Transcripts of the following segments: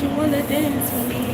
you wanna dance with me?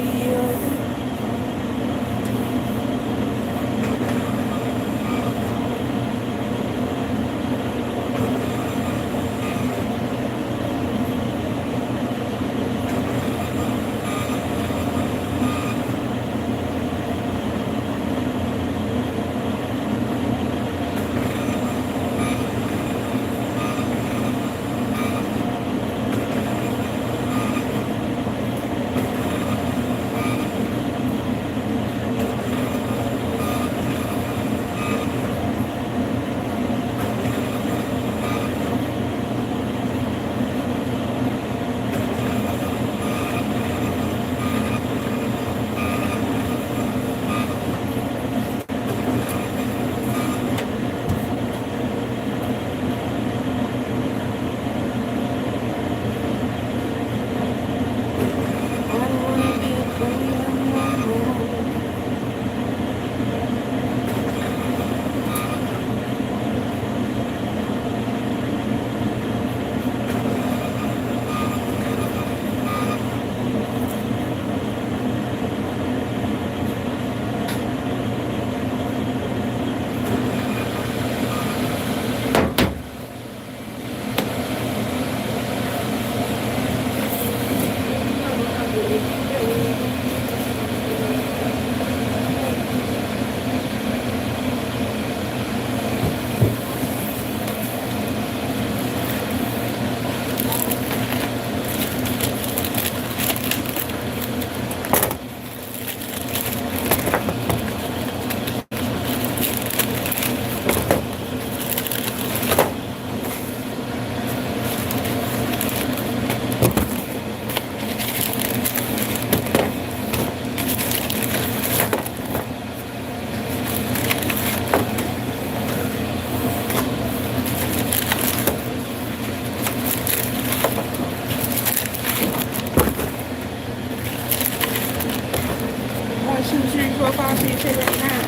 One, two, three, four, five, six, seven, eight, nine.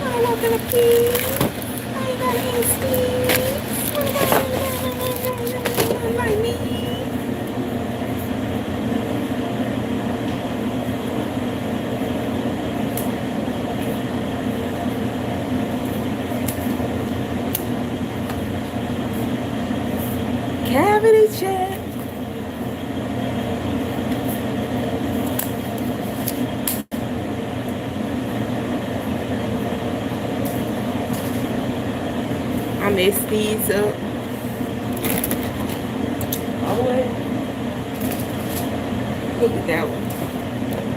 I walk in a pee. I ain't got any sleeves. Like me. Cavity check. I messed these up. Oh wait. Look at that one.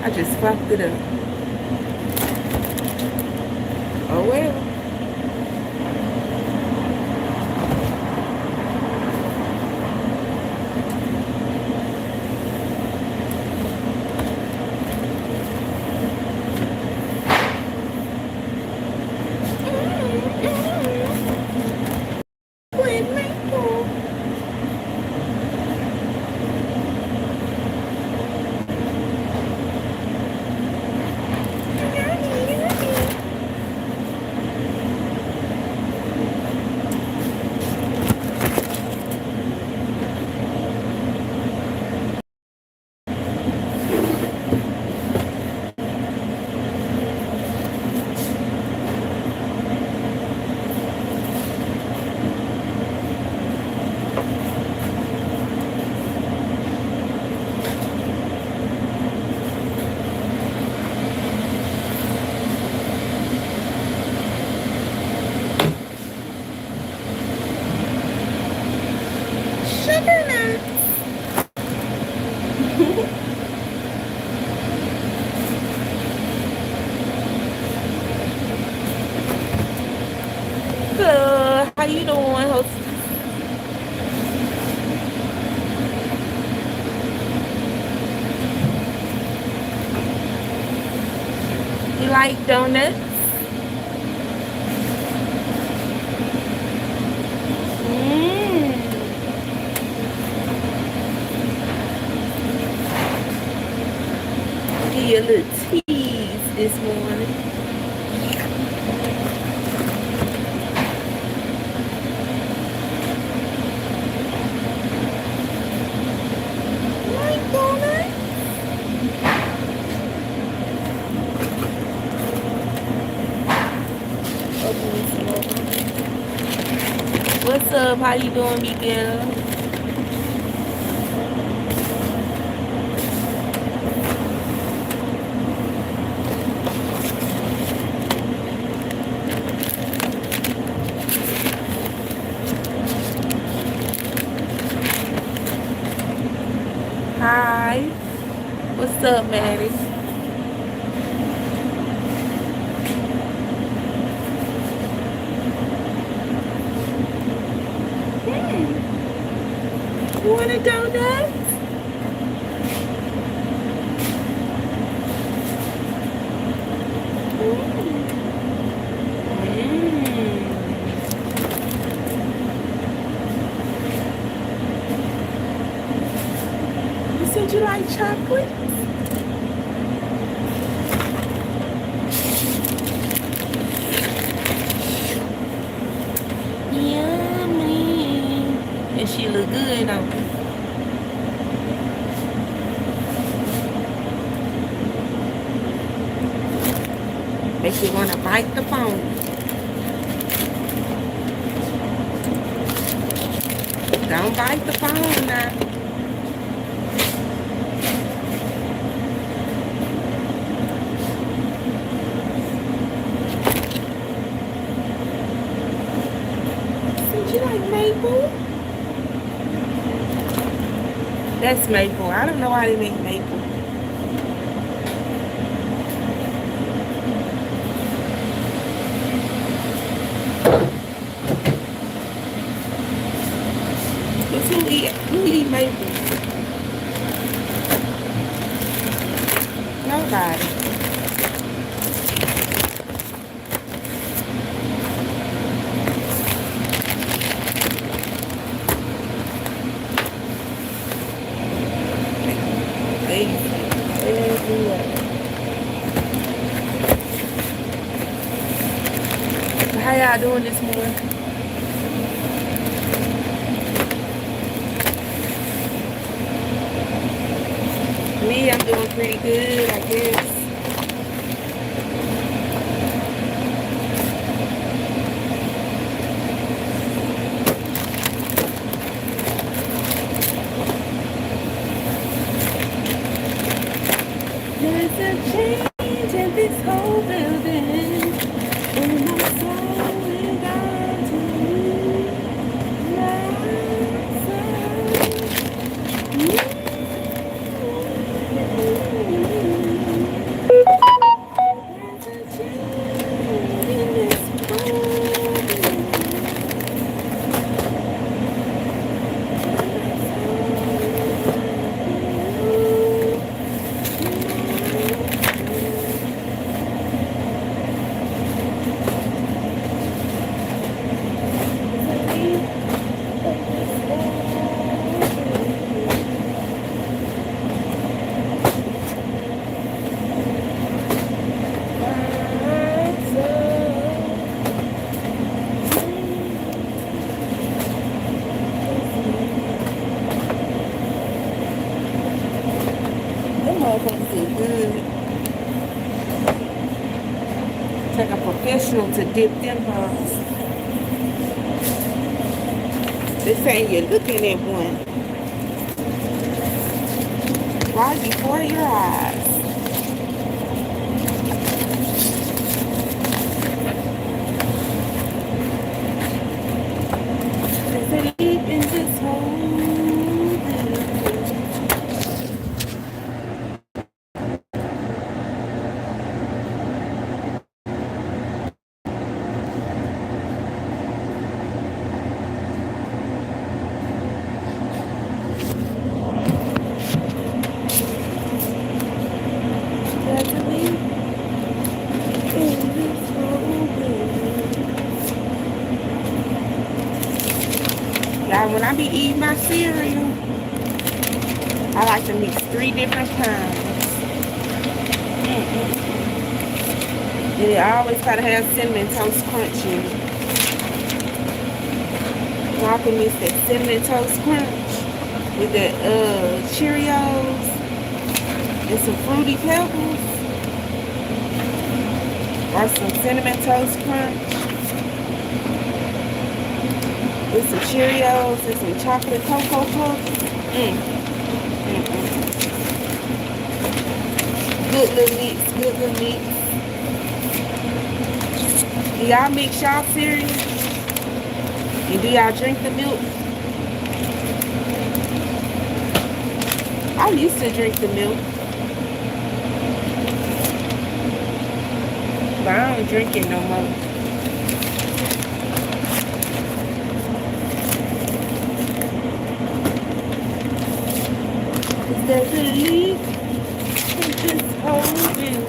I just fucked it up. Oh well. Hello, how you doing, host? You like donuts? Give you a little tease this morning. What's up? How you doing, Miguel? Hi. What's up, Maddie? You want a donut? You said you like chocolate? Yummy. And she look good, don't she? Makes you want to bite the phone. Don't bite the phone now. Did you like maple? That's maple. I don't know why they make maple. Who eat maple? Nobody. How y'all doing this morning? Me, I'm doing pretty good, I guess. There's a change in this whole building. And my soul and God to you. Take a professional to dip them balls. They saying you're looking at one right before your eyes. There's a leap in this hole. Now, when I be eating my cereal, I like to mix 3 different kinds. And it always gotta have cinnamon toast crunch in it. So I can mix that cinnamon toast crunch with the Cheerios and some Fruity Pebbles or some cinnamon toast crunch with some Cheerios and some chocolate cocoa puffs. Good little mix, good little mix. Do y'all mix y'all cereal? And do y'all drink the milk? I used to drink the milk, but I don't drink it no more. There's a leak in this whole building.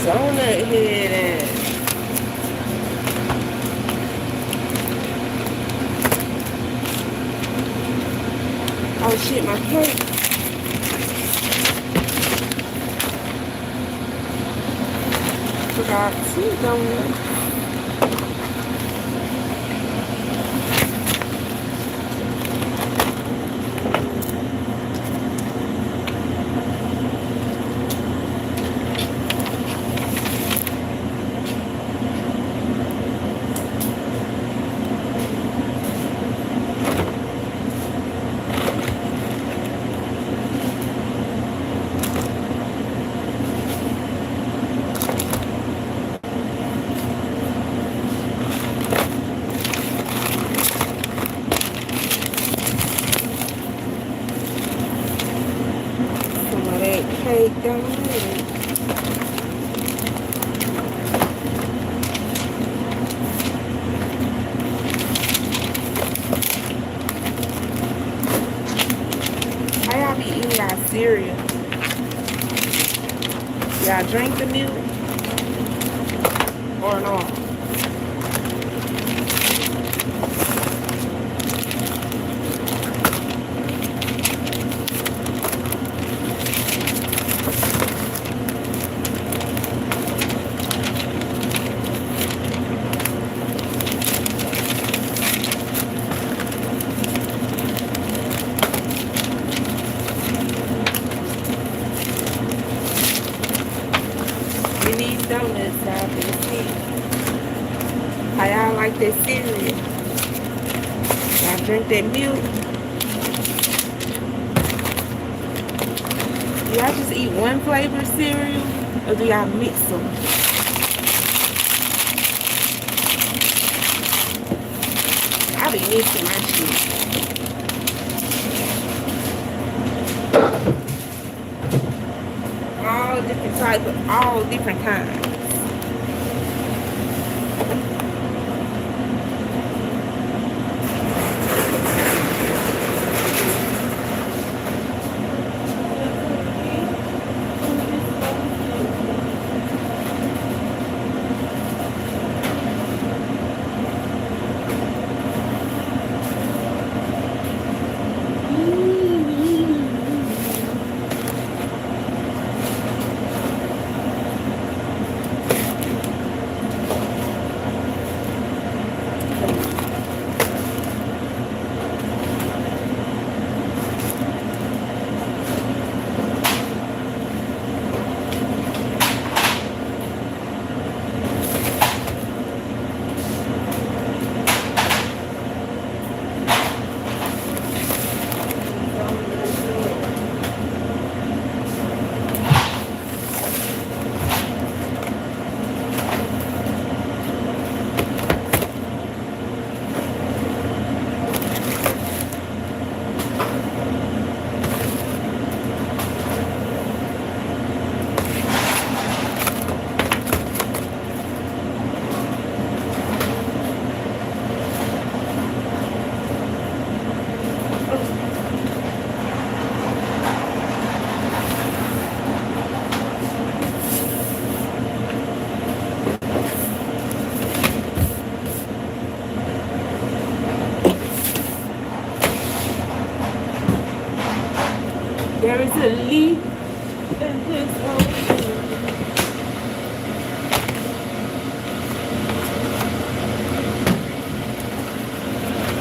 Donut head ass. Oh shit, my cake. Forgot two donuts. Cake down there. How y'all be eating y'all cereal? Y'all drink the milk or not? Donuts out there. How y'all like that cereal? Y'all drink that milk? Do y'all just eat one flavor cereal or do y'all mix them? I be mixing my shit. type of all different kinds. There is a leaf in his ocean.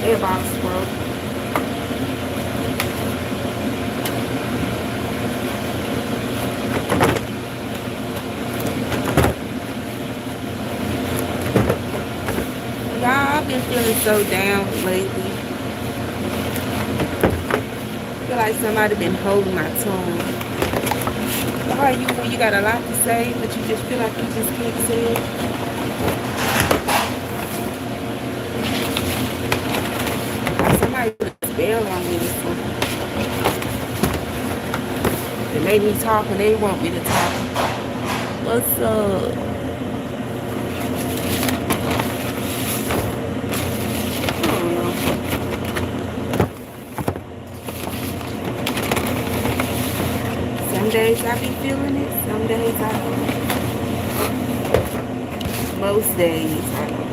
Everybody's broke. Y'all, I've been feeling so down lately. I feel like somebody been holding my tongue. How are you when you got a lot to say, but you just feel like you just can't say it? Like somebody put a spell on me or something. They made me talk and they want me to talk. What's up? Some days I be feeling it, some days I don't. Most days I don't.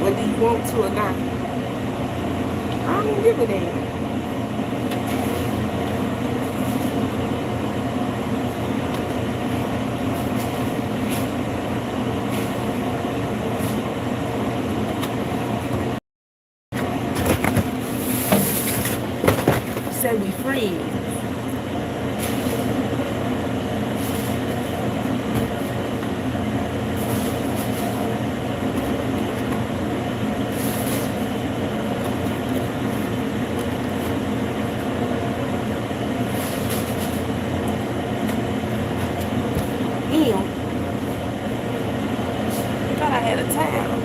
Whether you want to or not. I don't give a damn. Say we friends. Thought I had a towel.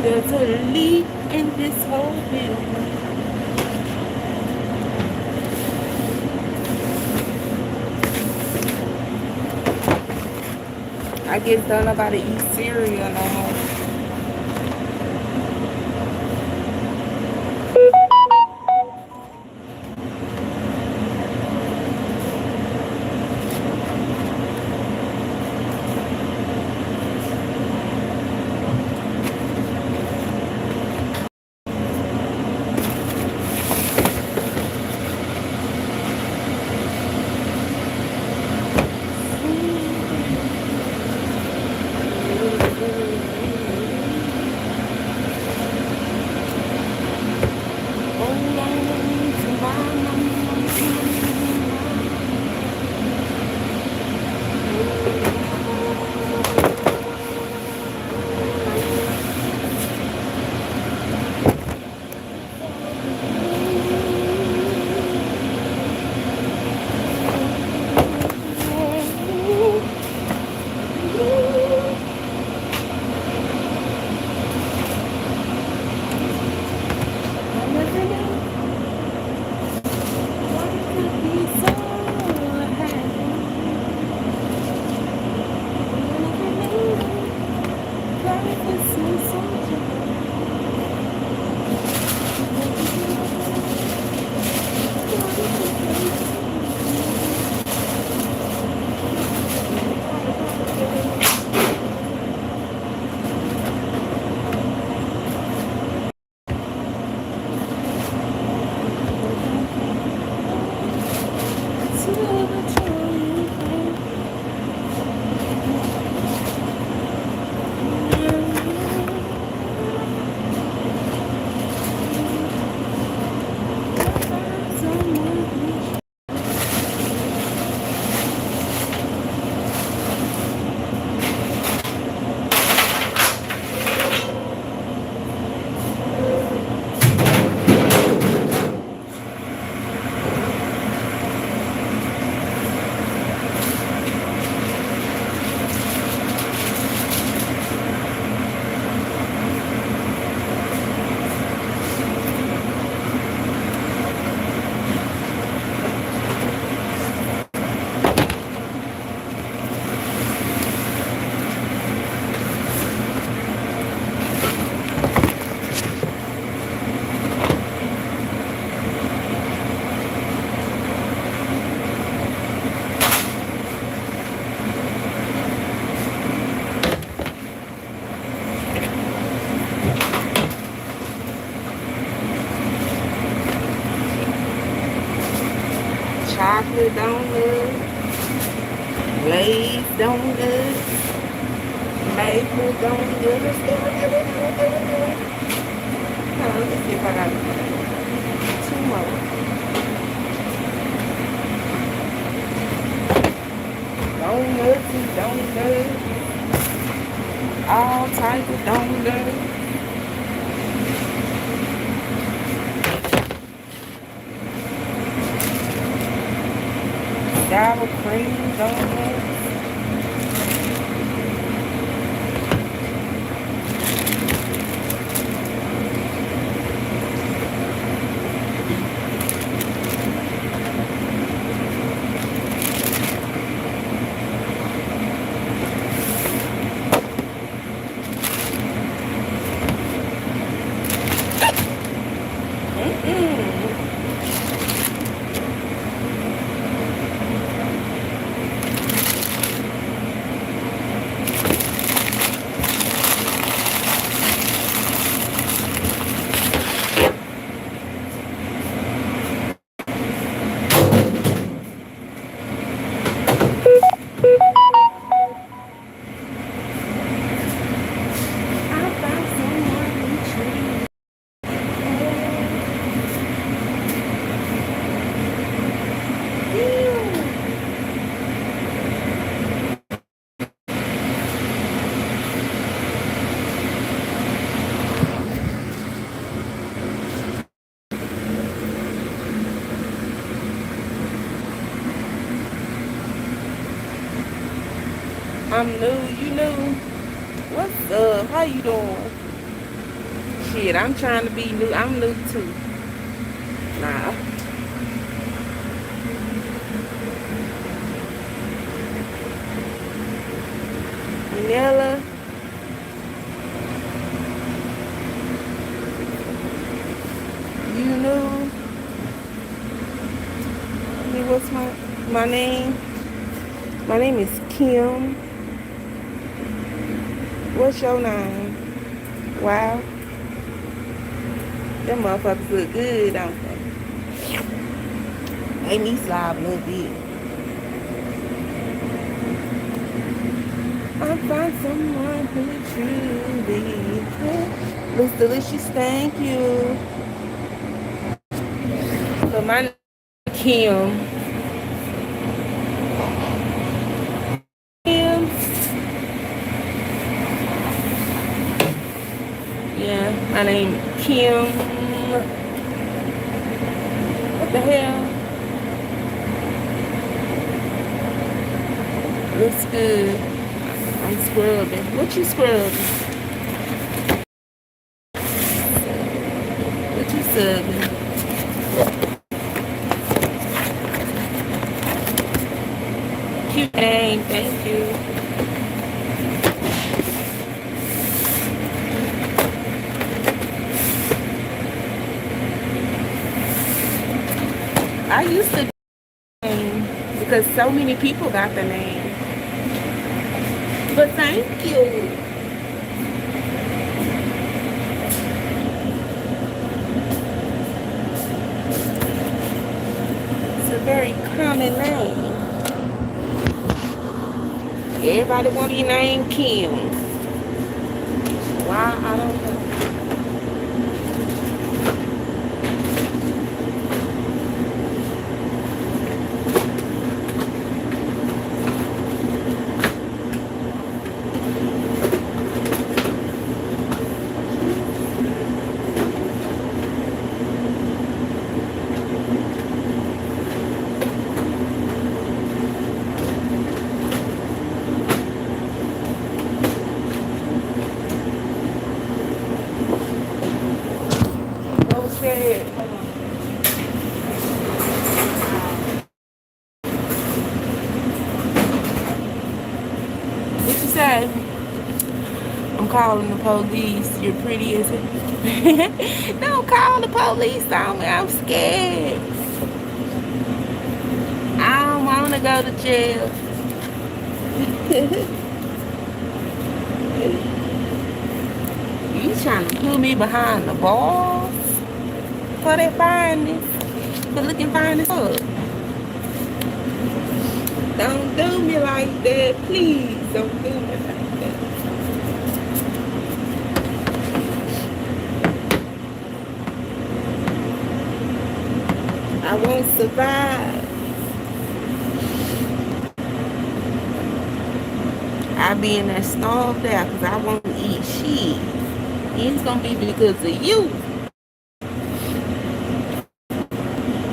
There's a leak in this whole building. I guess don't nobody eat cereal no more. Chocolate donuts, glazed donuts, maple donuts. Let me see if I got two more. Donuts and donuts, all types of donuts. Sour cream donuts. I'm new, you new. What's up? How you doing? Shit, I'm trying to be new. I'm new too. Nah. Vanilla. You know. What's my name? My name is Kim. What's your name? Wow. Them motherfuckers look good, don't they? Make me slob a little bit. I find someone who truly looks delicious. Thank you. So my name is Kim. Yeah, my name Kim. What the hell? Looks good. I'm scrubbing. What you scrubbing? What you subbing? Cute name, thank you. I used to name because so many people got the name. But thank you. It's a very common name. Everybody want to be named Kim. Why? I don't know. What you say? I'm calling the police. You're pretty as it. Don't call the police on me. I'm scared. I don't want to go to jail. You trying to put me behind the bars for that fineness? For looking fine as fuck. Don't do me like that, please. Don't do me like that. I won't survive. I'll be in there starved out because I won't eat shit. It's gonna be because of you.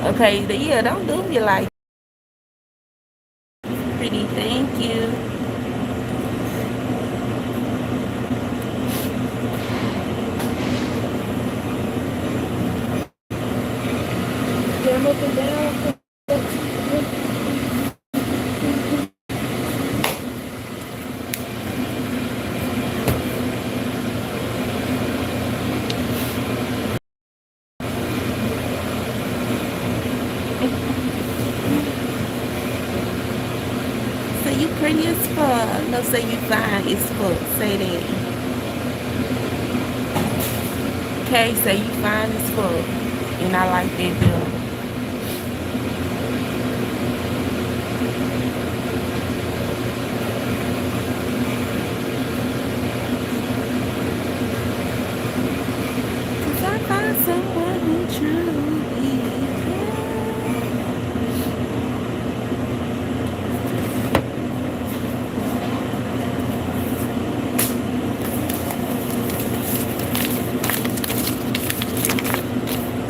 Okay, yeah, don't do me like pretty, thank you. Jump up and down. Say you pretty as fuck. No, say you fine as fuck. Say that. Okay, say you fine as fuck. And I like that bill. Cause I find someone who truly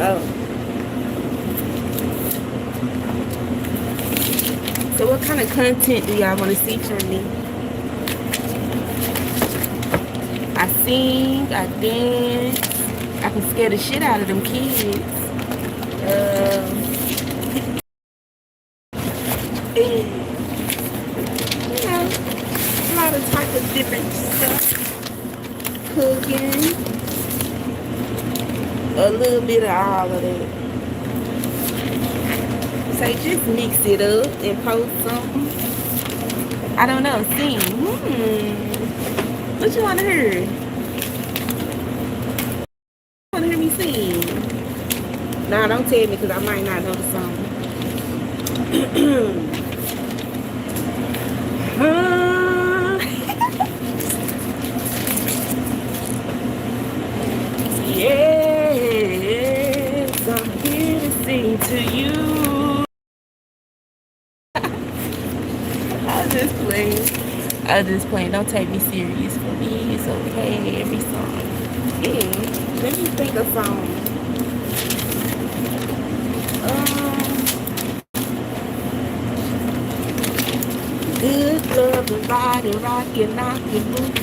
Oh. So what kind of content do y'all want to see from me? I sing, I dance, I can scare the shit out of them kids. You know, a lot of type of different stuff. Cooking. A little bit of all of that. So just mix it up and post something. I don't know, sing. What you want to hear? You want to hear me sing? Nah, don't tell me because I might not know the song. Yes, I'm here to sing to you. I'm just playing. Don't take me serious for me. It's okay. Every song. Yeah. Let me think of song. Good love and body rockin', knockin' loose.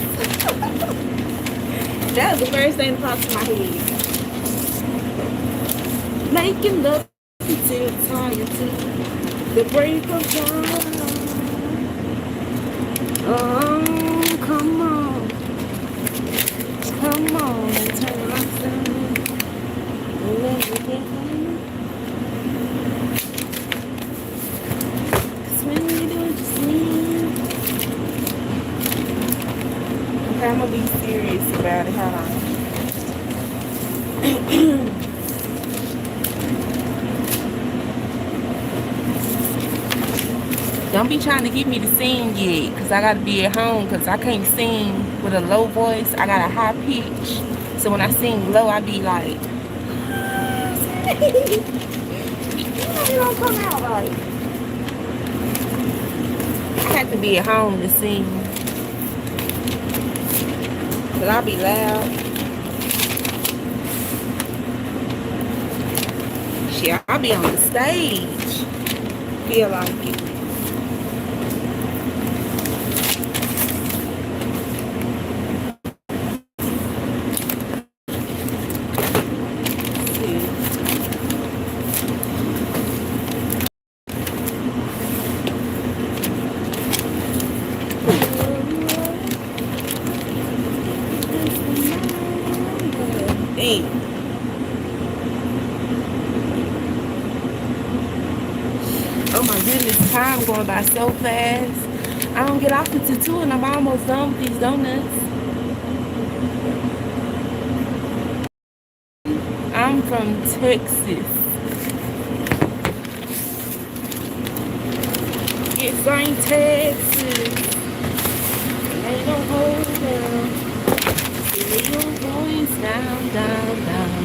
That was the first thing that popped in my head. Making love until tired to the break of dawn. Oh, come on. Come on and turn my sun. Let me get home. 'Cause when you do it, you see. Okay, I'm gonna be serious about it. Hold on. Don't be trying to get me to sing yet, because I got to be at home, because I can't sing with a low voice. I got a high pitch. So when I sing low, I be like, it don't come out right. I have to be at home to sing. Because I'll be loud. Shit, I'll be on the stage. Feel like it. Oh my goodness, time going by so fast. I don't get off until 2 and I'm almost done with these donuts. I'm from Texas. Yes, I'm Texas. Ain't no hold down. Lay your voice down, down, down.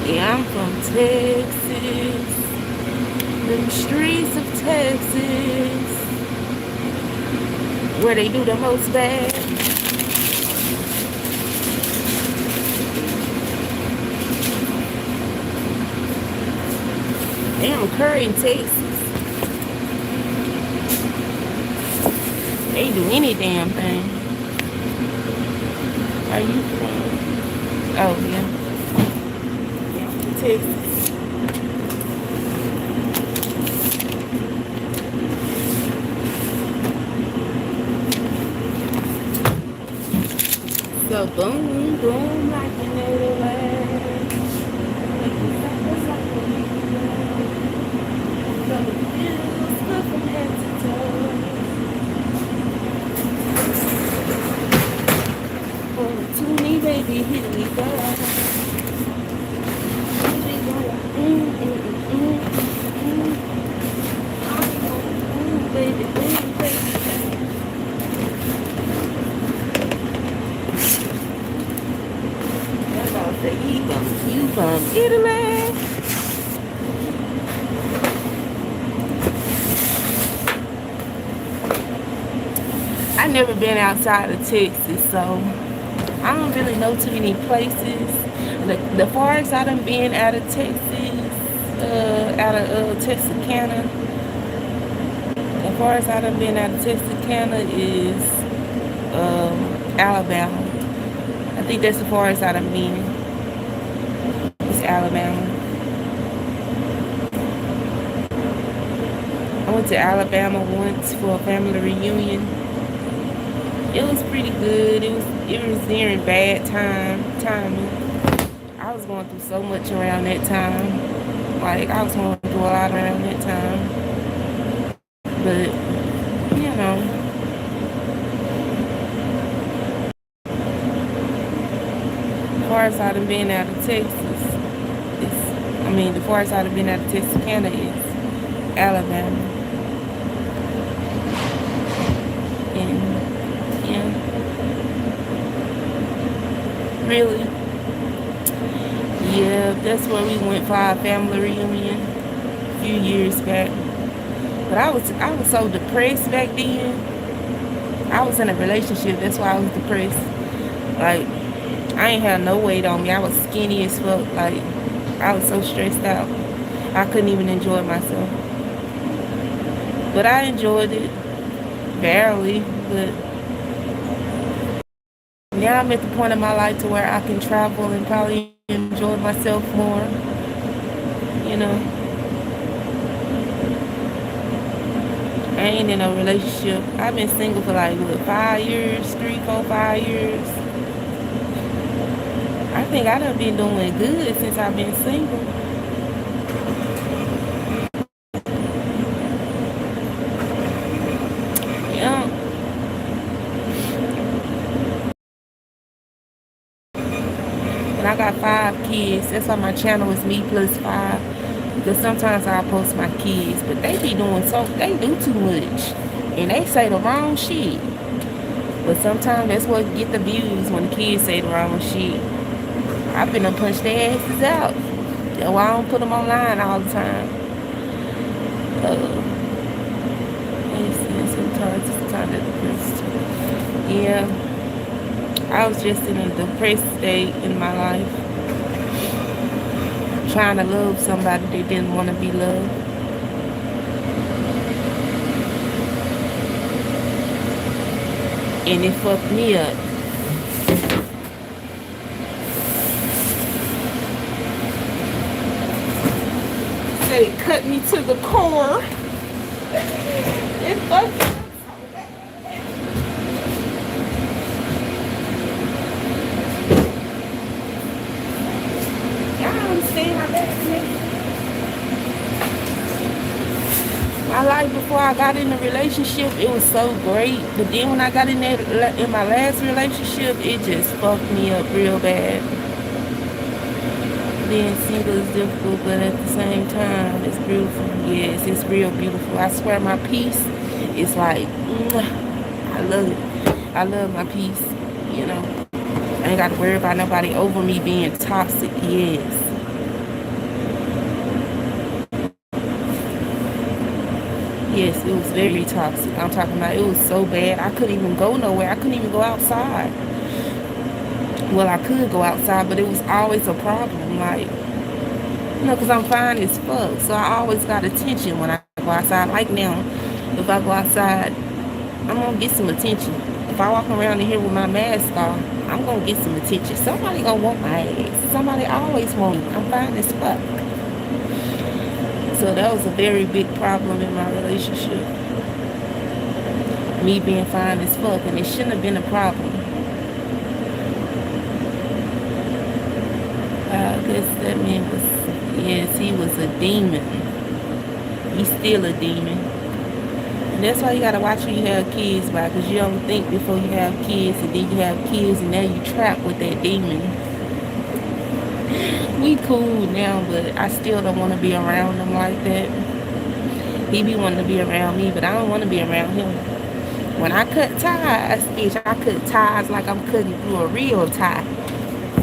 Yeah, I'm from Texas. Them streets of Texas, where they do the most bad. Damn, Curry in Texas. They do any damn thing. Are you from? Oh, yeah. Texas. So boom, boom, like you know the way. Oh, to me, baby, here we go. Baby, baby, baby. That's all I say. You from Italy? I've never been outside of Texas, so I don't really know too many places. The farthest I done been out of Texas, out of Texarkana. The farthest I done been out of Texarkana is Alabama. think that's the farthest I've been. It's Alabama. I went to Alabama once for a family reunion. It was pretty good. It was during bad timing. I was going through so much around that time. Like I was going through a lot around that time. But you know, as far as I've been out of Texas, the farthest I've been out of Texarkana is Alabama. And yeah, really, yeah, that's where we went for our family reunion a few years back. But I was so depressed back then. I was in a relationship, that's why I was depressed. Like I ain't had no weight on me. I was skinny as fuck. Like I was so stressed out. I couldn't even enjoy myself. But I enjoyed it barely. But now I'm at the point in my life to where I can travel and probably enjoy myself more. You know, I ain't in a relationship. I've been single for like what, 5 years, 3, 4, 5 years. I think I done been doing good since I've been single. Yeah. And I got 5 kids. That's why my channel is me plus 5. Because sometimes I post my kids, but they be doing they do too much. And they say the wrong shit. But sometimes that's what get the views when the kids say the wrong shit. I've been to punch their asses out. That's why I don't put them online all the time. Sometimes it's kind of depressed. Yeah, I was just in a depressed state in my life. Trying to love somebody that didn't want to be loved. And it fucked me up. It cut me to the core. It fucked me. Y'all understand how bad it is? My life before I got in a relationship, it was so great. But then when I got in my last relationship, it just fucked me up real bad. Being single is difficult, but at the same time, it's beautiful. Yes, it's real beautiful. I swear my peace is like, I love it. I love my peace, you know. I ain't got to worry about nobody over me being toxic. Yes. Yes, it was very toxic. I'm talking about it was so bad. I couldn't even go nowhere. I couldn't even go outside. Well, I could go outside, but it was always a problem. Like, you know, because I'm fine as fuck. So I always got attention when I go outside. Like now, if I go outside, I'm going to get some attention. If I walk around in here with my mask on, I'm going to get some attention. Somebody going to want my ass. Somebody always want me. I'm fine as fuck. So that was a very big problem in my relationship. Me being fine as fuck. And it shouldn't have been a problem. I guess that man was, yes, he was a demon. He's still a demon. And that's why you gotta watch who you have kids by, because you don't think before you have kids, and then you have kids, and now you trapped with that demon. We cool now, but I still don't want to be around him like that. He be wanting to be around me, but I don't want to be around him. When I cut ties, bitch, I cut ties like I'm cutting through a real tie.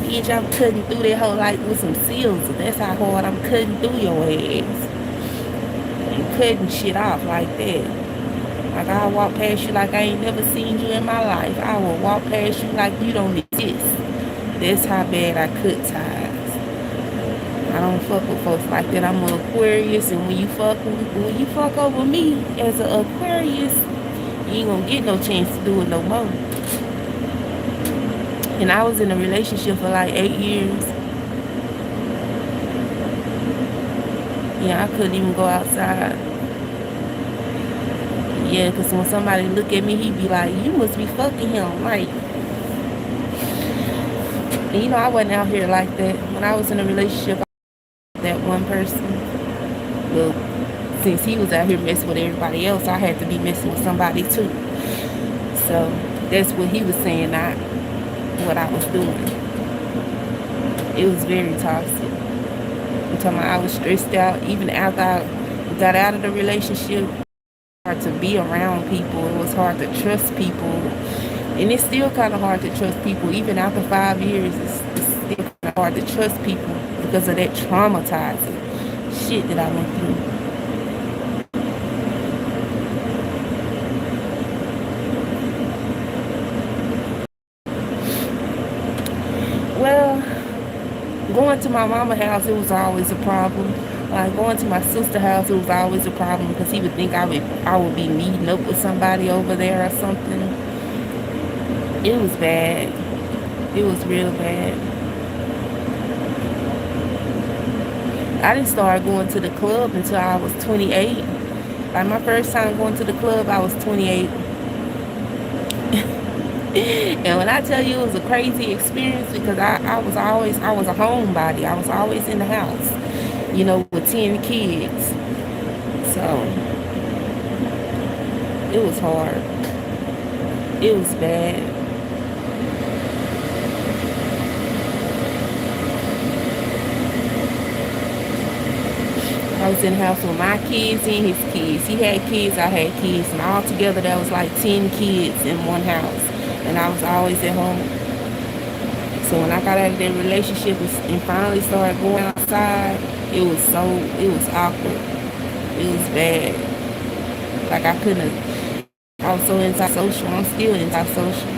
Bitch, I'm cutting through that whole life with some seals. That's how hard I'm cutting through your ass. And cutting shit off like that. Like I'll walk past you like I ain't never seen you in my life. I will walk past you like you don't exist. That's how bad I cut ties. I don't fuck with folks like that. I'm an Aquarius, and when you fuck over me as an Aquarius, you ain't gonna get no chance to do it no more. And I was in a relationship for like 8 years. Yeah, I couldn't even go outside. Yeah, because when somebody look at me, he'd be like, you must be fucking him. Like, and you know, I wasn't out here like that. When I was in a relationship, that one person, well, since he was out here messing with everybody else, I had to be messing with somebody too. So that's what he was saying, not what I was doing. It was very toxic. I'm talking about I was stressed out even after I got out of the relationship. Hard to be around people. It was hard to trust people. And it's still kind of hard to trust people. Even after 5 years, it's still kind of hard to trust people because of that traumatizing shit that I went through. Well, going to my mama's house, it was always a problem. Like going to my sister's house, it was always a problem because he would think I would be meeting up with somebody over there or something. It was bad. It was real bad. I didn't start going to the club until I was 28. Like my first time going to the club, I was 28. And when I tell you it was a crazy experience because I was a homebody. I was always in the house, you know, with 10 kids. So it was hard. It was bad. I was in the house with my kids and his kids. He had kids, I had kids, and all together that was like 10 kids in one house. And I was always at home. So when I got out of that relationship and finally started going outside, it was awkward. It was bad. Like I was so antisocial. I'm still antisocial.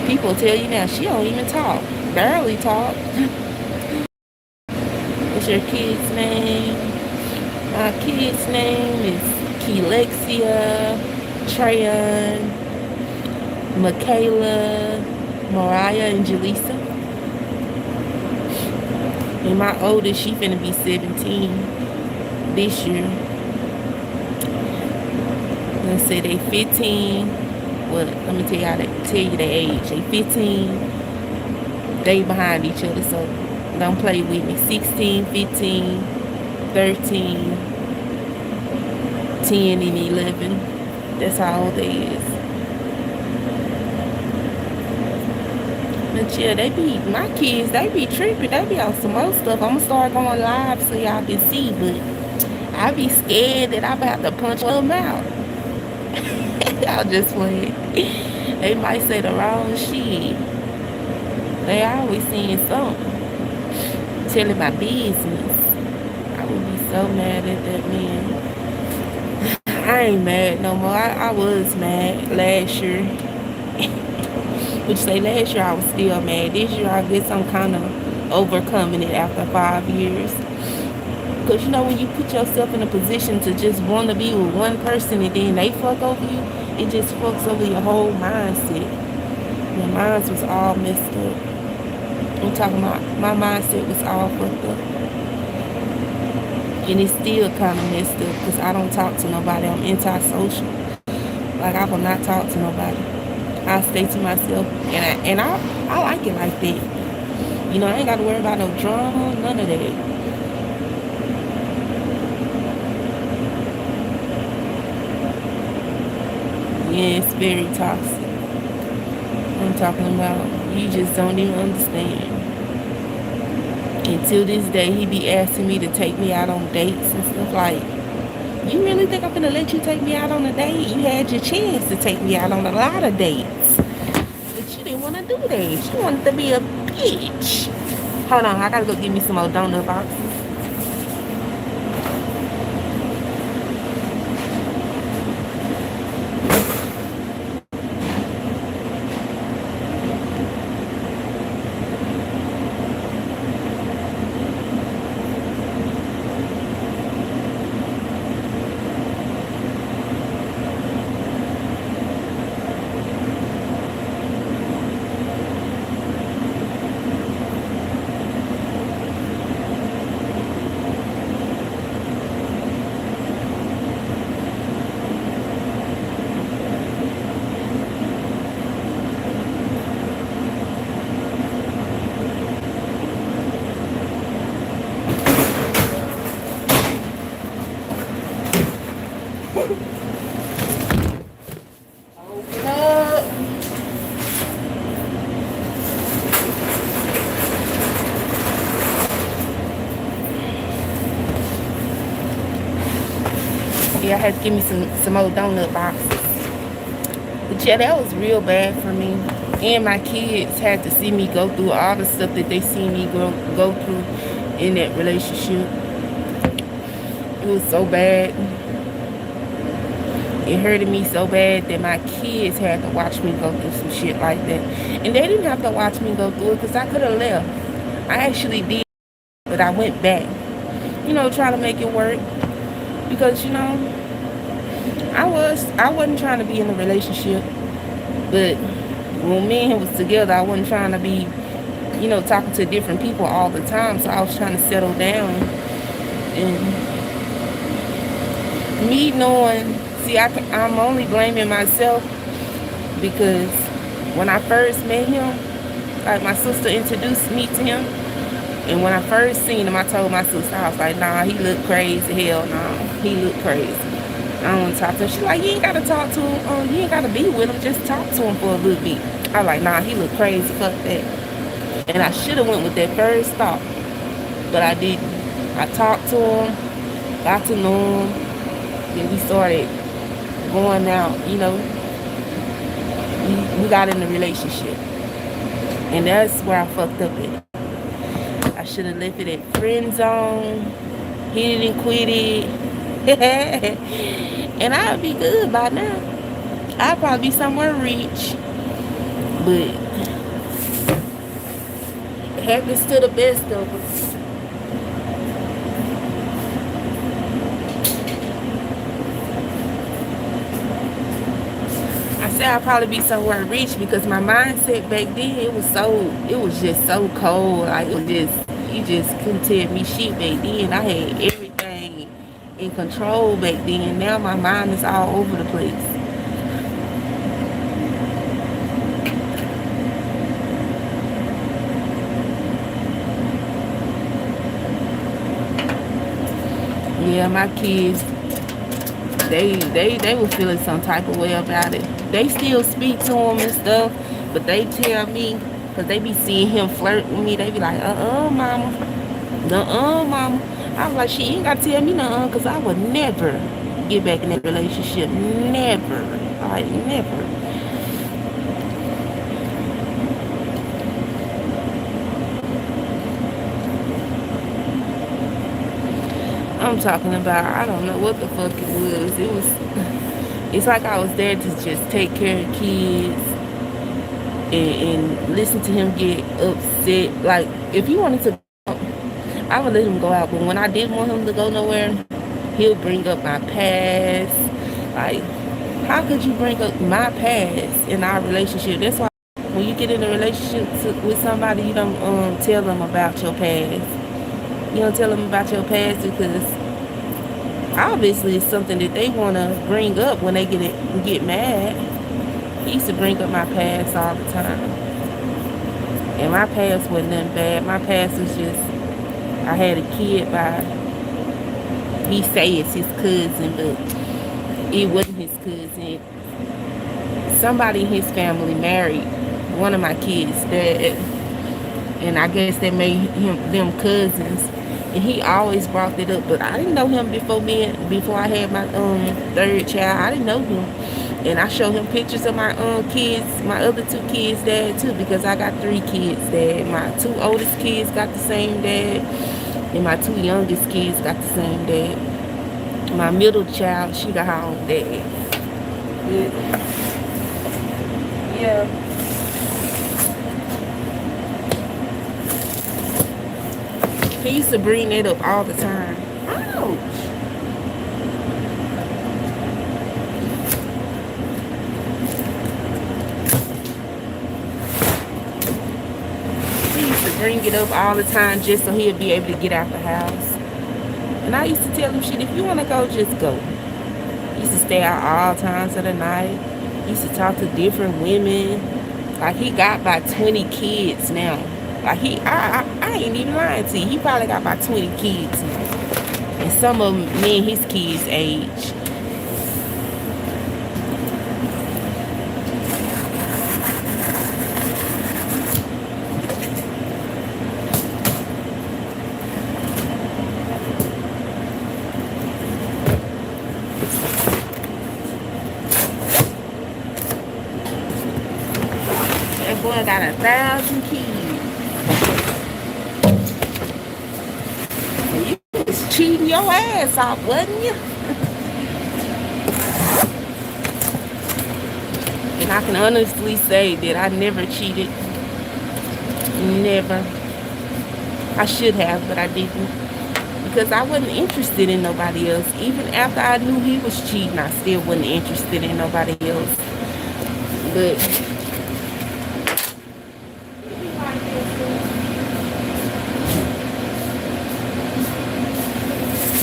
People tell you now, she don't even talk. Barely talk. What's your kid's name? My kid's name is Kelexia, Trayon, Michaela, Mariah, and Jaleesa. And my oldest, she finna be 17 this year. Let's say they 15. Well, let me tell you their age. They 15. They behind each other, so don't play with me. 16, 15, 13, 10, and 11. That's how old they is. But yeah, my kids, they be tripping. They be on some more stuff. I'm gonna start going live so y'all can see, but I be scared that I'm about to punch them out. Y'all just playing. They might say the wrong shit. They always saying something. Telling my business. I would be so mad at that man. I ain't mad no more. I was mad last year. Which say last year I was still mad. This year I guess I'm kind of overcoming it after 5 years. Because you know when you put yourself in a position to just want to be with one person and then they fuck over you, it just fucks over your whole mindset. My mind was all messed up. I'm talking about my mindset was all fucked up. And it's still kind of messed up because I don't talk to nobody. I'm antisocial. Like I will not talk to nobody. I stay to myself, and I like it like that. You know, I ain't got to worry about no drama, none of that. Yeah, it's very toxic. I'm talking about you just don't even understand. Until this day, he be asking me to take me out on dates and stuff like, you really think I'm gonna let you take me out on a date? You had your chance to take me out on a lot of dates. But you didn't want to do that. You wanted to be a bitch. Hold on, I gotta go get me some more donut boxes. I had to give me some old donut boxes. But yeah, that was real bad for me. And my kids had to see me go through all the stuff that they see me go through in that relationship. It was so bad. It hurted me so bad that my kids had to watch me go through some shit like that. And they didn't have to watch me go through it because I could have left. I actually did, but I went back. You know, trying to make it work. Because, you know, I wasn't trying to be in a relationship. But when me and him was together, I wasn't trying to be, you know, talking to different people all the time. So I was trying to settle down. And me knowing, see, I'm only blaming myself because when I first met him, like my sister introduced me to him, and when I first seen him, I told my sister, I was like, nah, he look crazy. Hell nah, he look crazy. I don't want to talk to him. She's like, you ain't got to talk to him. You ain't got to be with him. Just talk to him for a little bit. I was like, nah, he look crazy. Fuck that. And I should have went with that first thought, but I didn't. I talked to him, got to know him, then we started going out, you know. We got in a relationship. And that's where I fucked up at. I should have left it at friend zone. He didn't quit it. And I'd be good by now. I'd probably be somewhere rich. But it happens to the best of us. I'd probably be somewhere rich because my mindset back then, it was just so cold. Like, you just couldn't tell me shit back then. I had everything in control back then. Now my mind is all over the place. Yeah, my kids, they were feeling some type of way about it. They still speak to him and stuff, but they tell me, because they be seeing him flirt with me, they be like, mama. Mama. I was like, she ain't got to tell me nothing, because I would never get back in that relationship. Never. Like, never. I'm talking about, I don't know what the fuck it was. It's like I was there to just take care of kids and listen to him get upset. Like, if he wanted to go out, I would let him go out. But when I didn't want him to go nowhere, he'll bring up my past. Like, how could you bring up my past in our relationship? That's why when you get in a relationship with somebody, you don't tell them about your past. You don't tell them about your past because obviously it's something that they want to bring up when they get mad. He used to bring up my past all the time. And my past wasn't nothing bad. My past was just, I had a kid by, he say it's his cousin, but it wasn't his cousin. Somebody in his family married one of my kids' dad. And I guess that made them cousins. And he always brought it up, but I didn't know him before I had my third child. I didn't know him, and I showed him pictures of my kids, my other two kids' dad too, because I got 3 kids' dad. My 2 oldest kids got the same dad, and my 2 youngest kids got the same dad. My middle child, she got her own dad. Yeah. He used to bring that up all the time. Ouch. He used to bring it up all the time just so he'd be able to get out the house. And I used to tell him, shit, if you want to go, just go. He used to stay out all times of the night. He used to talk to different women. Like, he got about 20 kids now. Like, I ain't even lying to you. He probably got about 20 kids now. And some of them, me and his kids' age. boy got 1,000 kids. And you was cheating your ass off, wasn't you? And I can honestly say that I never cheated. Never. I should have, but I didn't. Because I wasn't interested in nobody else. Even after I knew he was cheating, I still wasn't interested in nobody else. But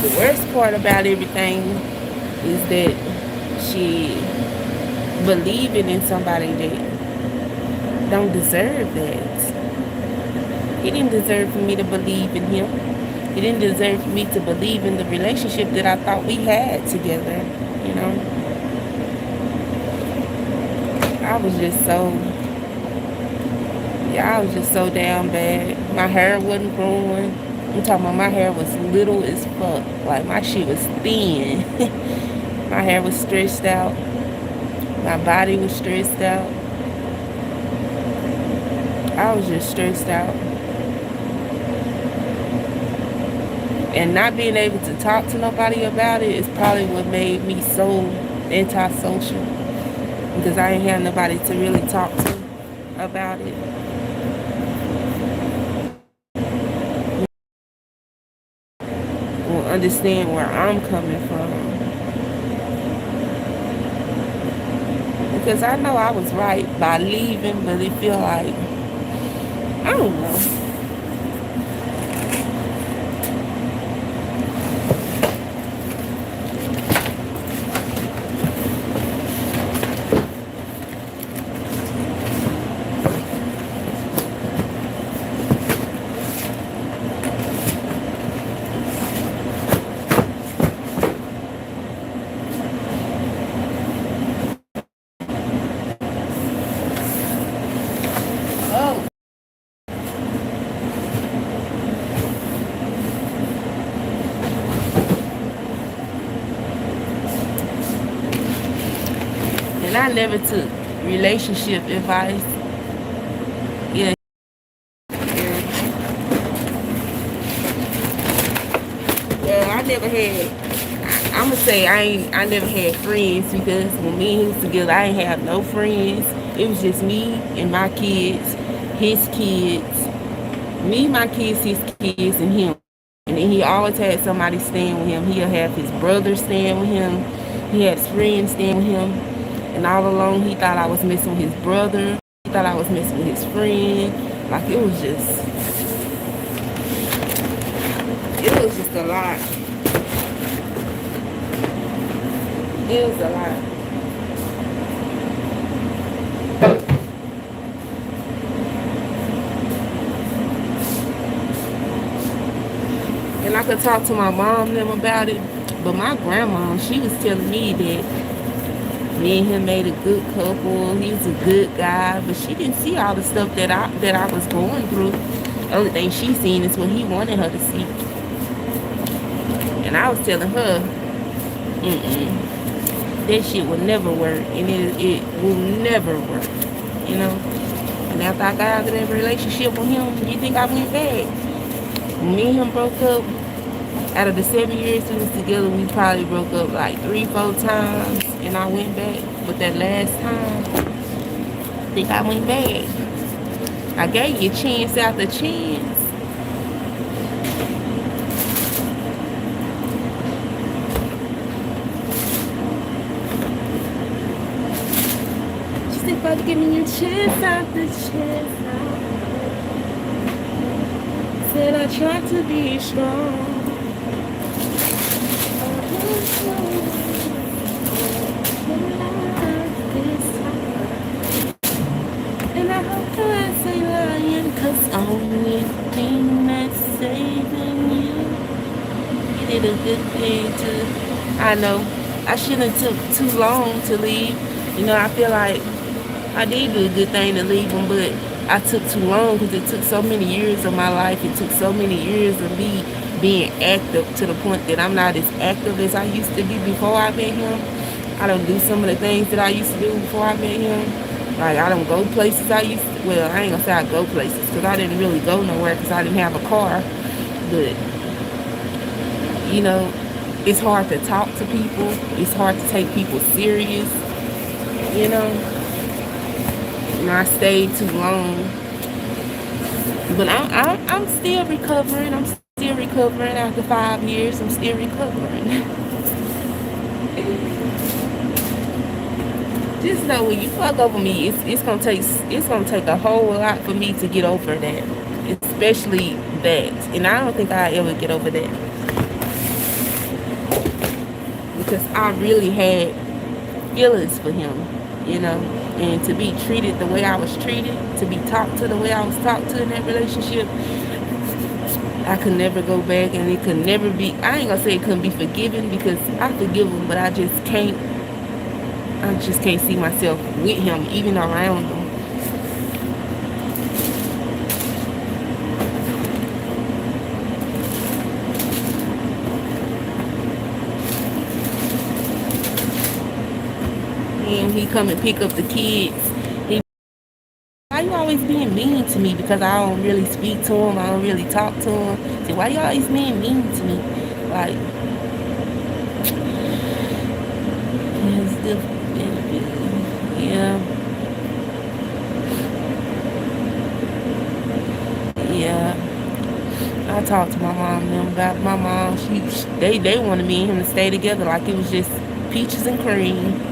the worst part about everything is that she believing in somebody that don't deserve that. He didn't deserve for me to believe in him. He didn't deserve for me to believe in the relationship that I thought we had together, you know. I was just so, yeah, I was just so damn bad. My hair wasn't growing. I'm talking about my hair was little as fuck. Like my shit was thin. My hair was stretched out. My body was stressed out. I was just stressed out. And not being able to talk to nobody about it is probably what made me so antisocial. Because I ain't had nobody to really talk to about it. Or understand where I'm coming from. Because I know I was right by leaving, but it feel like, I don't know. And I never took relationship advice. Yeah. Well, I never had, I'm gonna say I never had friends because when me and he was together, I ain't have no friends. It was just me and my kids, his kids, me, my kids, his kids, and him. And then he always had somebody staying with him. He'll have his brother staying with him. He had his friends staying with him. And all along, he thought I was messing with his brother. He thought I was messing with his friend. Like, it was just a lot. It was a lot. And I could talk to my mom and them about it. But my grandma, she was telling me that me and him made a good couple. He was a good guy, but she didn't see all the stuff that I was going through. The only thing she seen is what he wanted her to see. And I was telling her, that shit will never work, and it will never work, you know. And after I got out of that relationship with him, you think I went back? When me and him broke up, out of the 7 years we was together, we probably broke up like 3-4 times, and I went back. But that last time, I think I went back. I gave you chance after chance. Just think about giving you chance after chance. Said I tried to be strong. And I hope I say lying, cause only thing that's saving you did a good thing too. I know I shouldn't have took too long to leave. You know, I feel like I did do a good thing to leave him, but I took too long because it took so many years of my life. It took so many years of me being active to the point that I'm not as active as I used to be before I met him. I don't do some of the things that I used to do before I met him. Like, I don't go places I used to. Well, I ain't gonna say I go places because I didn't really go nowhere because I didn't have a car. But, you know, it's hard to talk to people. It's hard to take people serious, you know. I stayed too long. But I'm still recovering. I'm still recovering after 5 years. I'm still recovering. Just know when you fuck over me, it's gonna take a whole lot for me to get over that, especially that. And I don't think I ever get over that because I really had feelings for him, you know. And to be treated the way I was treated, to be talked to the way I was talked to in that relationship, I could never go back, and it could never be. I ain't gonna say it couldn't be forgiven because I forgive him, but I just can't see myself with him, even around him. And he come and pick up the kids. Why you always being mean to me? Because I don't really speak to him. I don't really talk to him. See, why you always being mean to me? Like, it's different. Yeah. Yeah. I talked to my mom and them about it. My mom, they wanted me and him to stay together like it was just peaches and cream.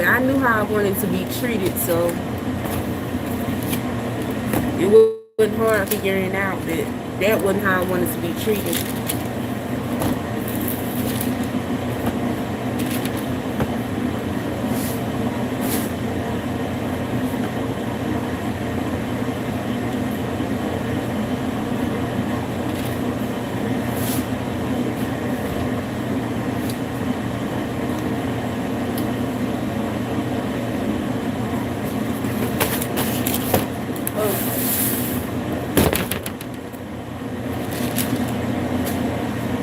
I knew how I wanted to be treated, so it wasn't hard figuring out that that wasn't how I wanted to be treated.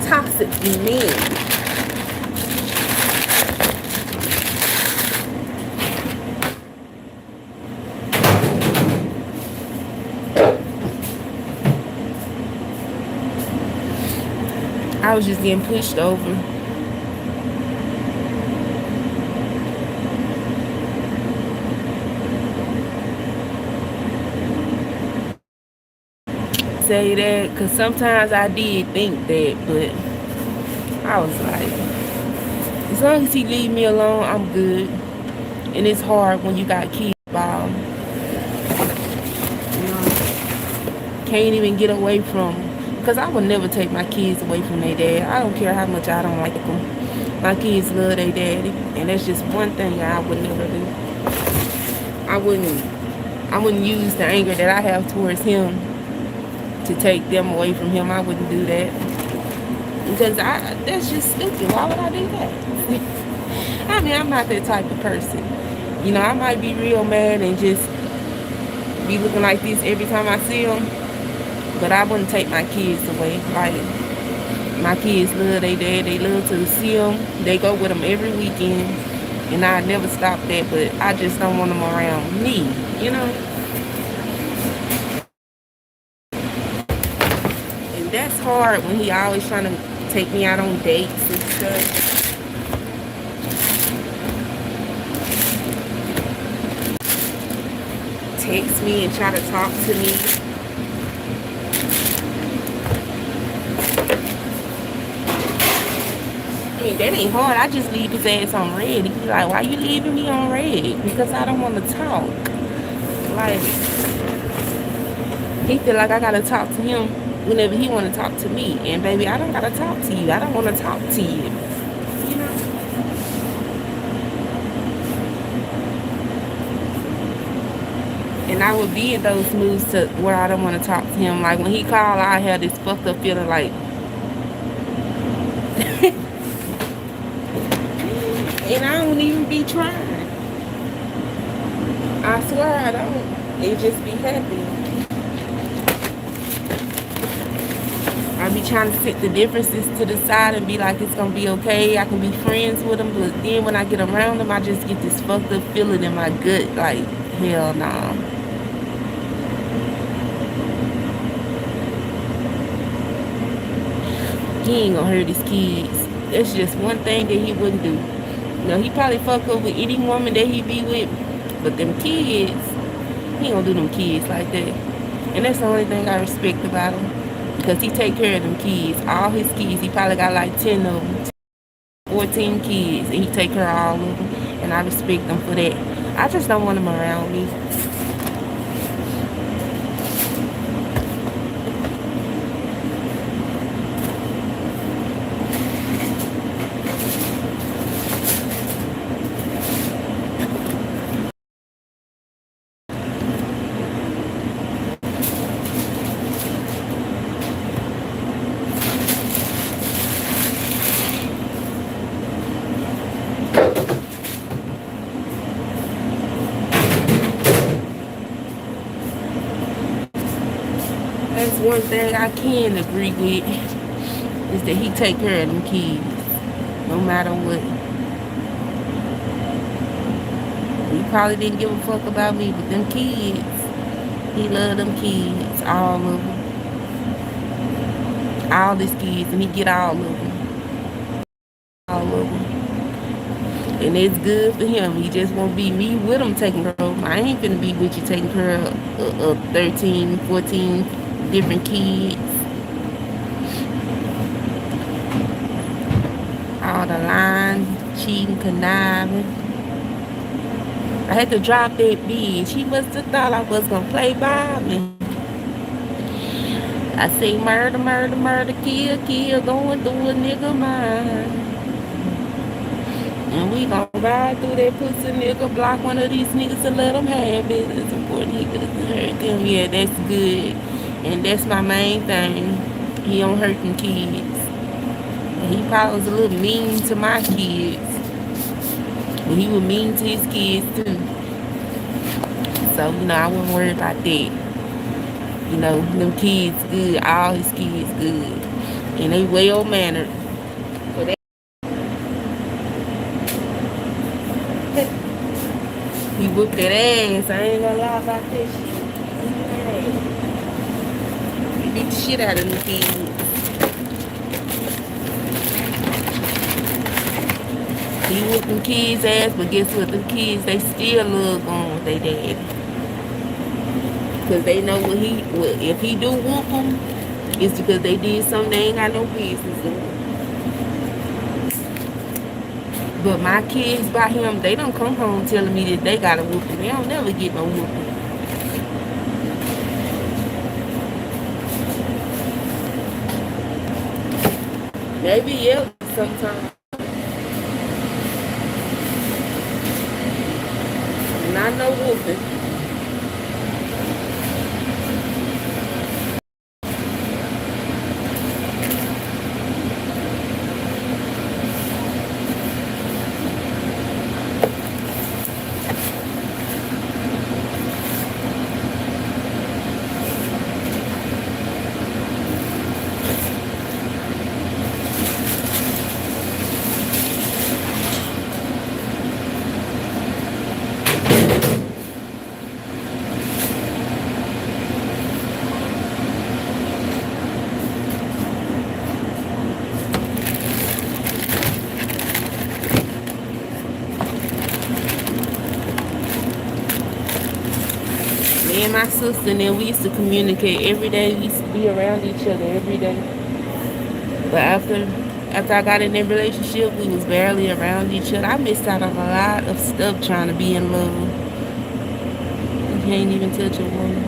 Toxic men. I was just getting pushed over. Say that because sometimes I did think that, but I was like, as long as he leave me alone, I'm good. And it's hard when you got kids involved. You know, can't even get away from them. Because I would never take my kids away from their dad. I don't care how much I don't like them. My kids love their daddy, and that's just one thing I would never do. I wouldn't use the anger that I have towards him to take them away from him. I wouldn't do that. Because that's just stupid. Why would I do that? I mean, I'm not that type of person. You know, I might be real mad and just be looking like this every time I see them. But I wouldn't take my kids away. Like, my kids love their dad. They love to see them. They go with them every weekend. And I never stop that. But I just don't want them around me, you know? And that's hard when he always trying to take me out on dates and stuff. Text me and try to talk to me. mean, that ain't hard. I just leave his ass on red. He be like, why you leaving me on red? Because I don't want to talk. Like, he feel like I gotta talk to him whenever he want to talk to me. And baby, I don't gotta talk to you. I don't want to talk to you. You know? And I would be in those moods to where I don't want to talk to him. Like when he called, I had this fucked up feeling like, and I don't even be trying. I swear I don't. It just be happy. I be trying to set the differences to the side and be like, it's gonna be okay. I can be friends with him, but then when I get around him, I just get this fucked up feeling in my gut, like, hell no. Nah. He ain't gonna hurt his kids. That's just one thing that he wouldn't do. You know, he probably fuck up with any woman that he be with, but them kids, he ain't gonna do them kids like that. And that's the only thing I respect about him. Because he take care of them kids, all his kids. He probably got like 10 of them, 14 kids, and he take care of all of them. And I respect them for that. I just don't want him around me. That's one thing I can agree with, is that he take care of them kids, no matter what. He probably didn't give a fuck about me, but them kids, he loved them kids, all of them. All his kids, and he get all of them. All of them. And it's good for him. He just won't be me with him taking care of him. I ain't finna be with you taking care of 13, 14 different kids. All the lying, cheating, conniving. I had to drop that bitch. He must have thought I was gonna play by me. I say murder, murder, murder, kill, kill, going through a nigga mind. And we gon' ride through that pussy nigga, block one of these niggas and let them have it. It's important he could have hurt them. Yeah, that's good. And that's my main thing. He don't hurt them kids. And he probably was a little mean to my kids. But he was mean to his kids too. So, you know, I wouldn't worry about that. You know, them kids good, all his kids good. And they well-mannered. So he whooped that ass. I ain't gonna lie about that shit. He beat the shit out of them kids. He whooped them kids' ass, but guess what? Them kids, they still love on with their daddy. Because they know if he do whoop them, it's because they did something they ain't got no business doing. But my kids by him, they don't come home telling me that they got a whooping. They don't never get no whooping. Maybe yell sometimes. Not no whooping. Me and my sister and then we used to communicate every day. We used to be around each other every day. But After I got in that relationship, we was barely around each other. I missed out on a lot of stuff trying to be in love. You can't even touch a woman.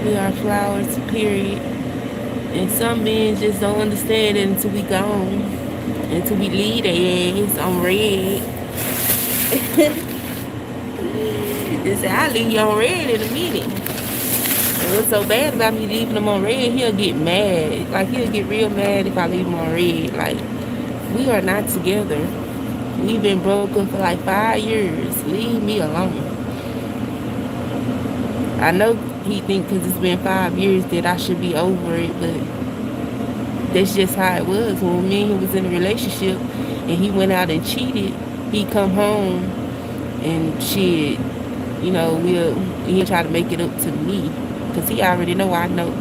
We are flowers, period. And some men just don't understand it until we gone. Until we leave their ass on red. They say, I'll leave you on red in a minute. And what's so bad about me leaving him on red, he'll get mad. Like, he'll get real mad if I leave him on red. Like, we are not together. We've been broken for like 5 years. Leave me alone. I know he think because it's been 5 years that I should be over it, but that's just how it was. When me and him was in a relationship and he went out and cheated, he come home and shit, you know, he'll try to make it up to me because he already know I know.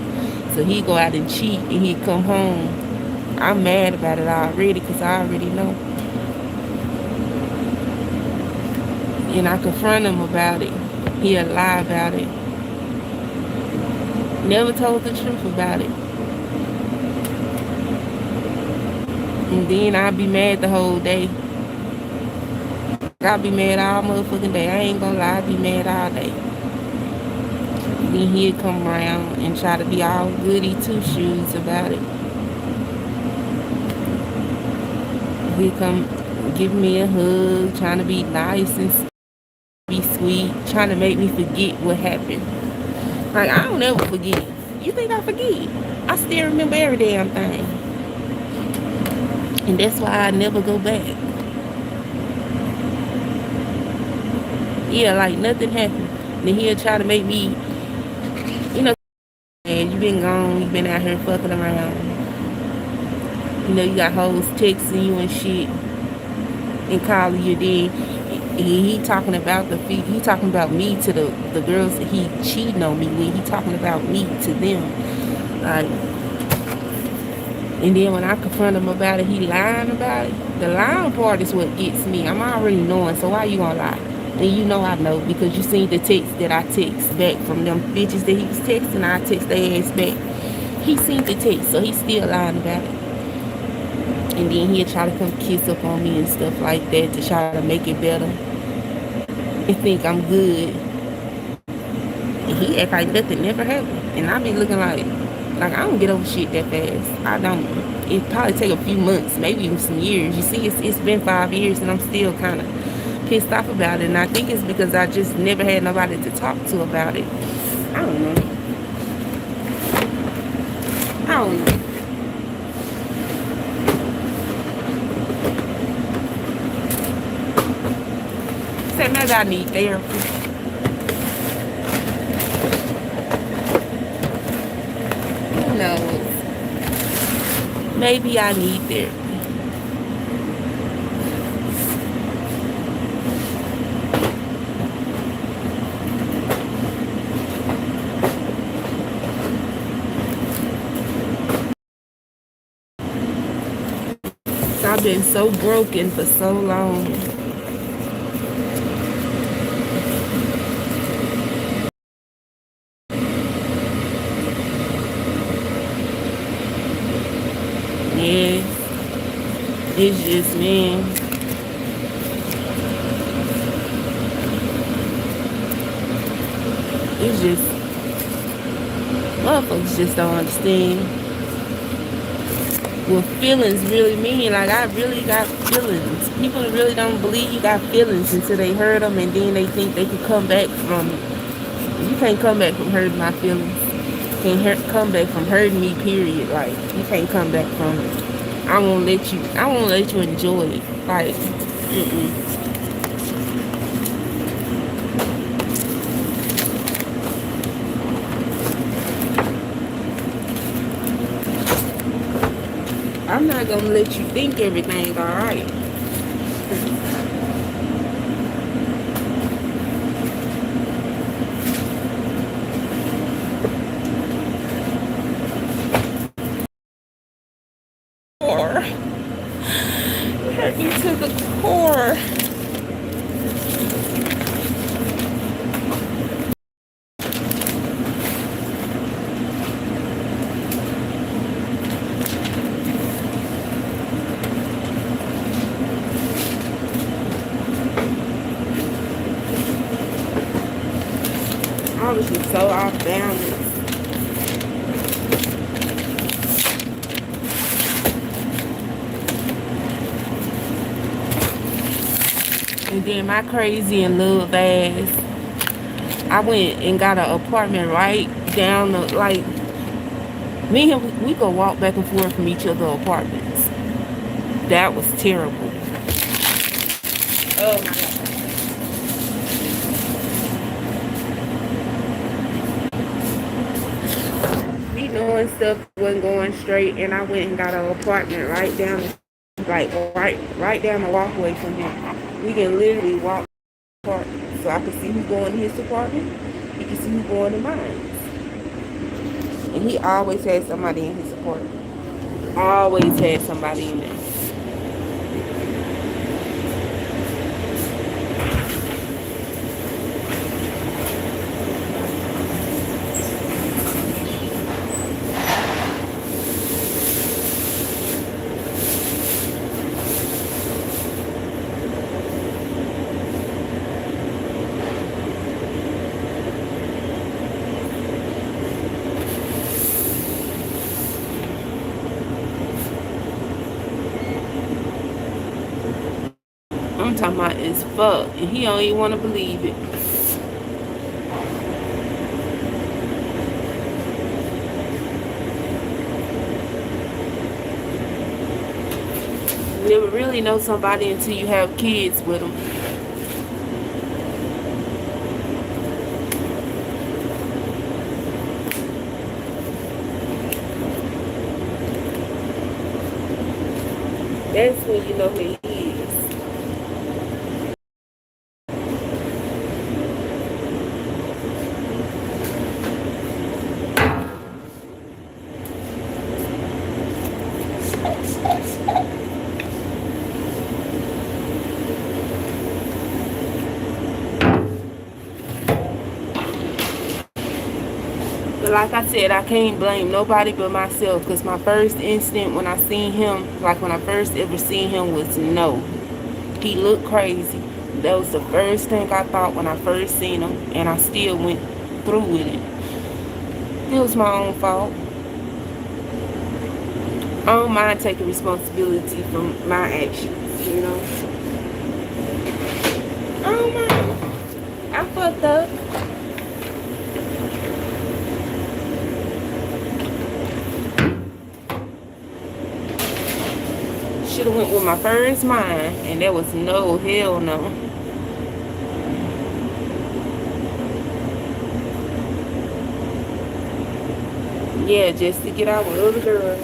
So he go out and cheat and he come home. I'm mad about it already because I already know. And I confront him about it. He'll lie about it. Never told the truth about it. And then I'll be mad the whole day. I'll be mad all motherfucking day. I ain't gonna lie, I'll be mad all day. Then he'll come around and try to be all goody two-shoes about it. He'll come give me a hug, trying to be nice and be sweet, trying to make me forget what happened. Like, I don't ever forget. You think I forget? I still remember every damn thing. And that's why I never go back. Yeah, like nothing happened. Then he'll try to make me, you know, man, you been gone, you been out here fucking around. You know, you got hoes texting you and shit and calling you then. He talking about he talking about me to the girls that he cheating on me with. He talking about me to them. Like, and then when I confront him about it, he lying about it. The lying part is what gets me. I'm already knowing, so why you gonna lie? And you know I know because you seen the text that I text back from them bitches that he was texting. I text their ass back. He seen the text, so he's still lying about it. And then he'll try to come kiss up on me and stuff like that to try to make it better. And think I'm good. And he act like nothing never happened. And I be looking like I don't get over shit that fast. I don't. It probably take a few months, maybe even some years. You see, it's been 5 years and I'm still kind of pissed off about it. And I think it's because I just never had nobody to talk to about it. I don't know. I don't know. Say maybe I need therapy. Who knows? Maybe I need therapy. I've been so broken for so long. Yes, it's just, man. It's just, motherfuckers just don't understand what feelings really mean. Like, I really got feelings. People really don't believe you got feelings until they hurt them, and then they think they can come back from it. You can't come back from hurting my feelings. You can't come back from hurting me, period. Like, you can't come back from it. I won't let you enjoy it. Like, I'm not gonna let you think everything's alright. Hurt me to the core. was just so off balance. And then my crazy and love ass, I went and got an apartment right down the, like, me and him, we could walk back and forth from each other's apartments. That was terrible. Oh my God. Me knowing stuff wasn't going straight, and I went and got an apartment right down, like right down the walkway from him. We can literally walk apart, so I could see who's going to his apartment. He can see who's going to mine. And he always had somebody in his apartment. Always had somebody in there. I'm talking about it's fuck, and he don't even want to believe it. You never really know somebody until you have kids with them. That's when you know who he is. But like I said, I can't blame nobody but myself, because my first instinct when I seen him, like when I first ever seen him, was no. He looked crazy. That was the first thing I thought when I first seen him, and I still went through with it. It was my own fault. I don't mind taking responsibility for my actions, you know. I don't mind. I fucked up. Should have went with my first mind, and there was no, hell no. Yeah, just to get out with other girls.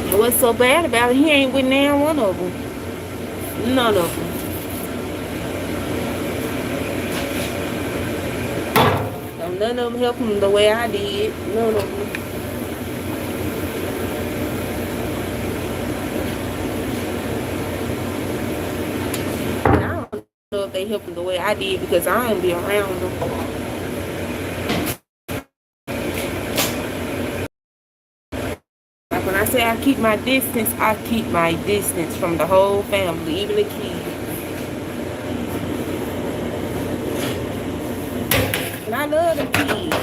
And what's so bad about it, he ain't with now one of them. None of them. So none of them helped him the way I did. None of them. I don't know if they helped him the way I did, because I don't be around them. Like when I say I keep my distance from the whole family, even the kids. And I love the kids.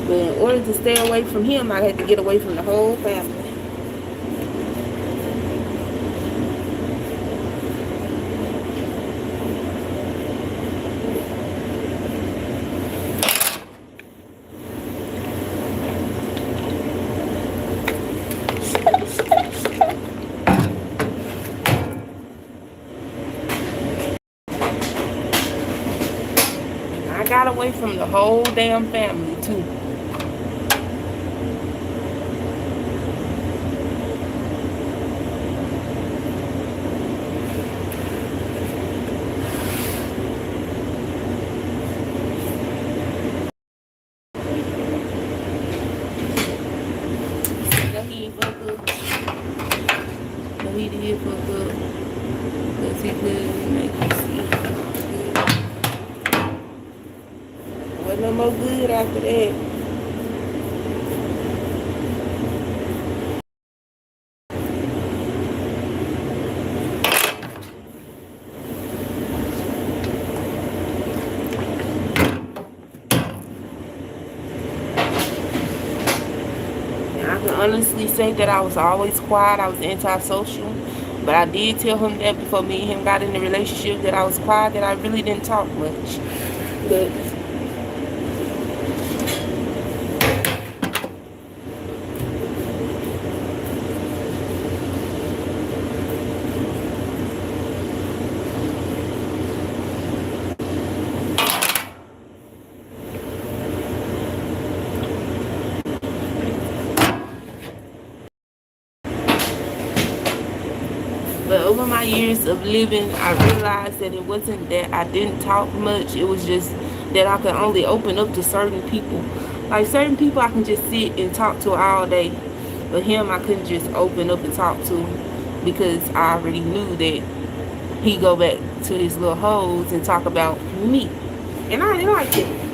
But in order to stay away from him, I had to get away from the whole family. I got away from the whole damn family too. No, he ain't fuck up. No, he did fuck up. Because he couldn't make you see. Wasn't no more good after that. I can honestly say that I was always quiet. I was antisocial. But I did tell him that before me and him got in the relationship that I was quiet, that I really didn't talk much. But But over my years of living, I realized that it wasn't that I didn't talk much. It was just that I could only open up to certain people. Like certain people I can just sit and talk to all day. But him, I couldn't just open up and talk to him because I already knew that he go back to his little hoes and talk about me. And I didn't like it.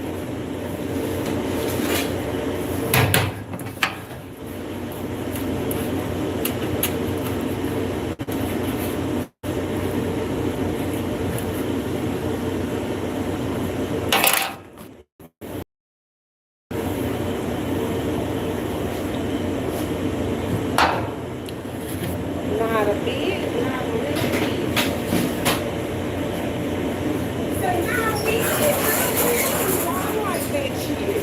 Not a bit, not a little bit. Say not a bit, I like that shit.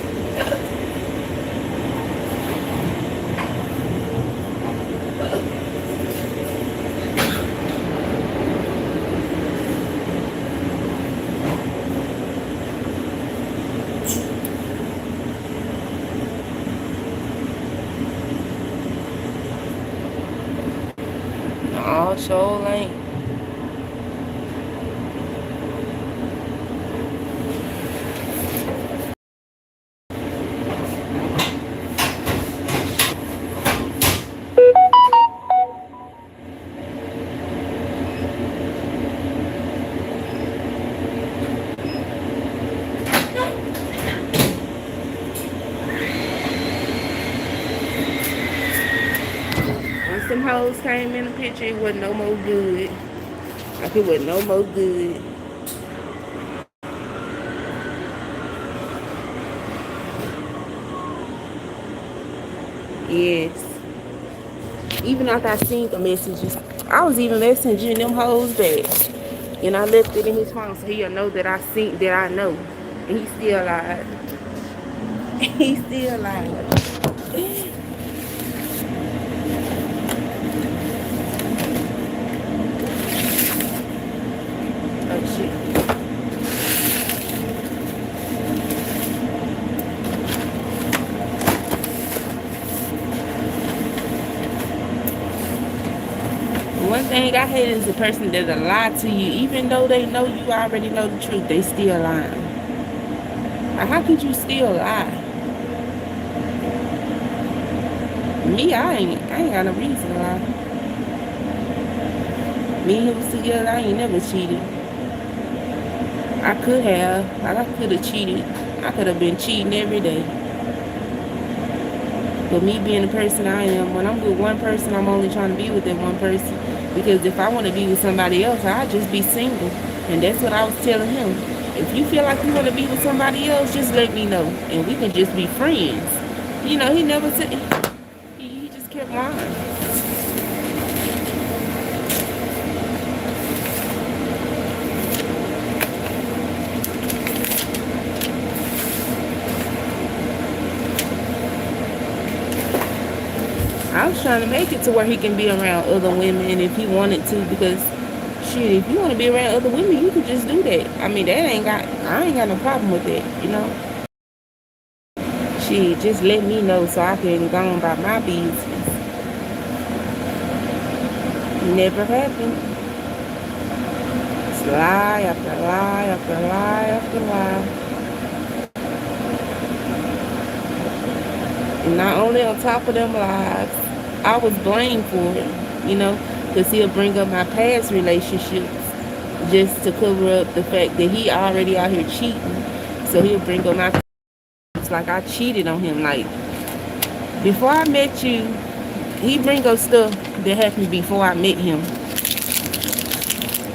All show ain't. Once them hoes came in the picture, it wasn't no more good. Like it wasn't no more good. Yes. Even after I seen the messages, I was even messaging them hoes back. And I left it in his phone so he'll know that I seen that I know. And he still lied. He still lied. Oh shit. One thing I hate is a person that'll lie to you, even though they know you already know the truth, they still lying. Like, how could you still lie? Me, I ain't got no reason to lie. Me and him was together, I ain't never cheated. I could have, like I could have cheated. I could have been cheating every day. But me being the person I am, when I'm with one person, I'm only trying to be with that one person. Because if I want to be with somebody else, I'd just be single. And that's what I was telling him. If you feel like you want to be with somebody else, just let me know. And we can just be friends. You know, he never said, he just kept lying. I was trying to make it to where he can be around other women if he wanted to, because shit, if you want to be around other women, you can just do that. I mean, I ain't got no problem with that, you know. Shit, just let me know so I can go on about my business. Never happened. It's lie after lie after lie after lie. And not only on top of them lies, I was blamed for it, you know, because he'll bring up my past relationships just to cover up the fact that he already out here cheating. So he'll bring up my almost like I cheated on him. Like, before I met you, he bring up stuff that happened before I met him,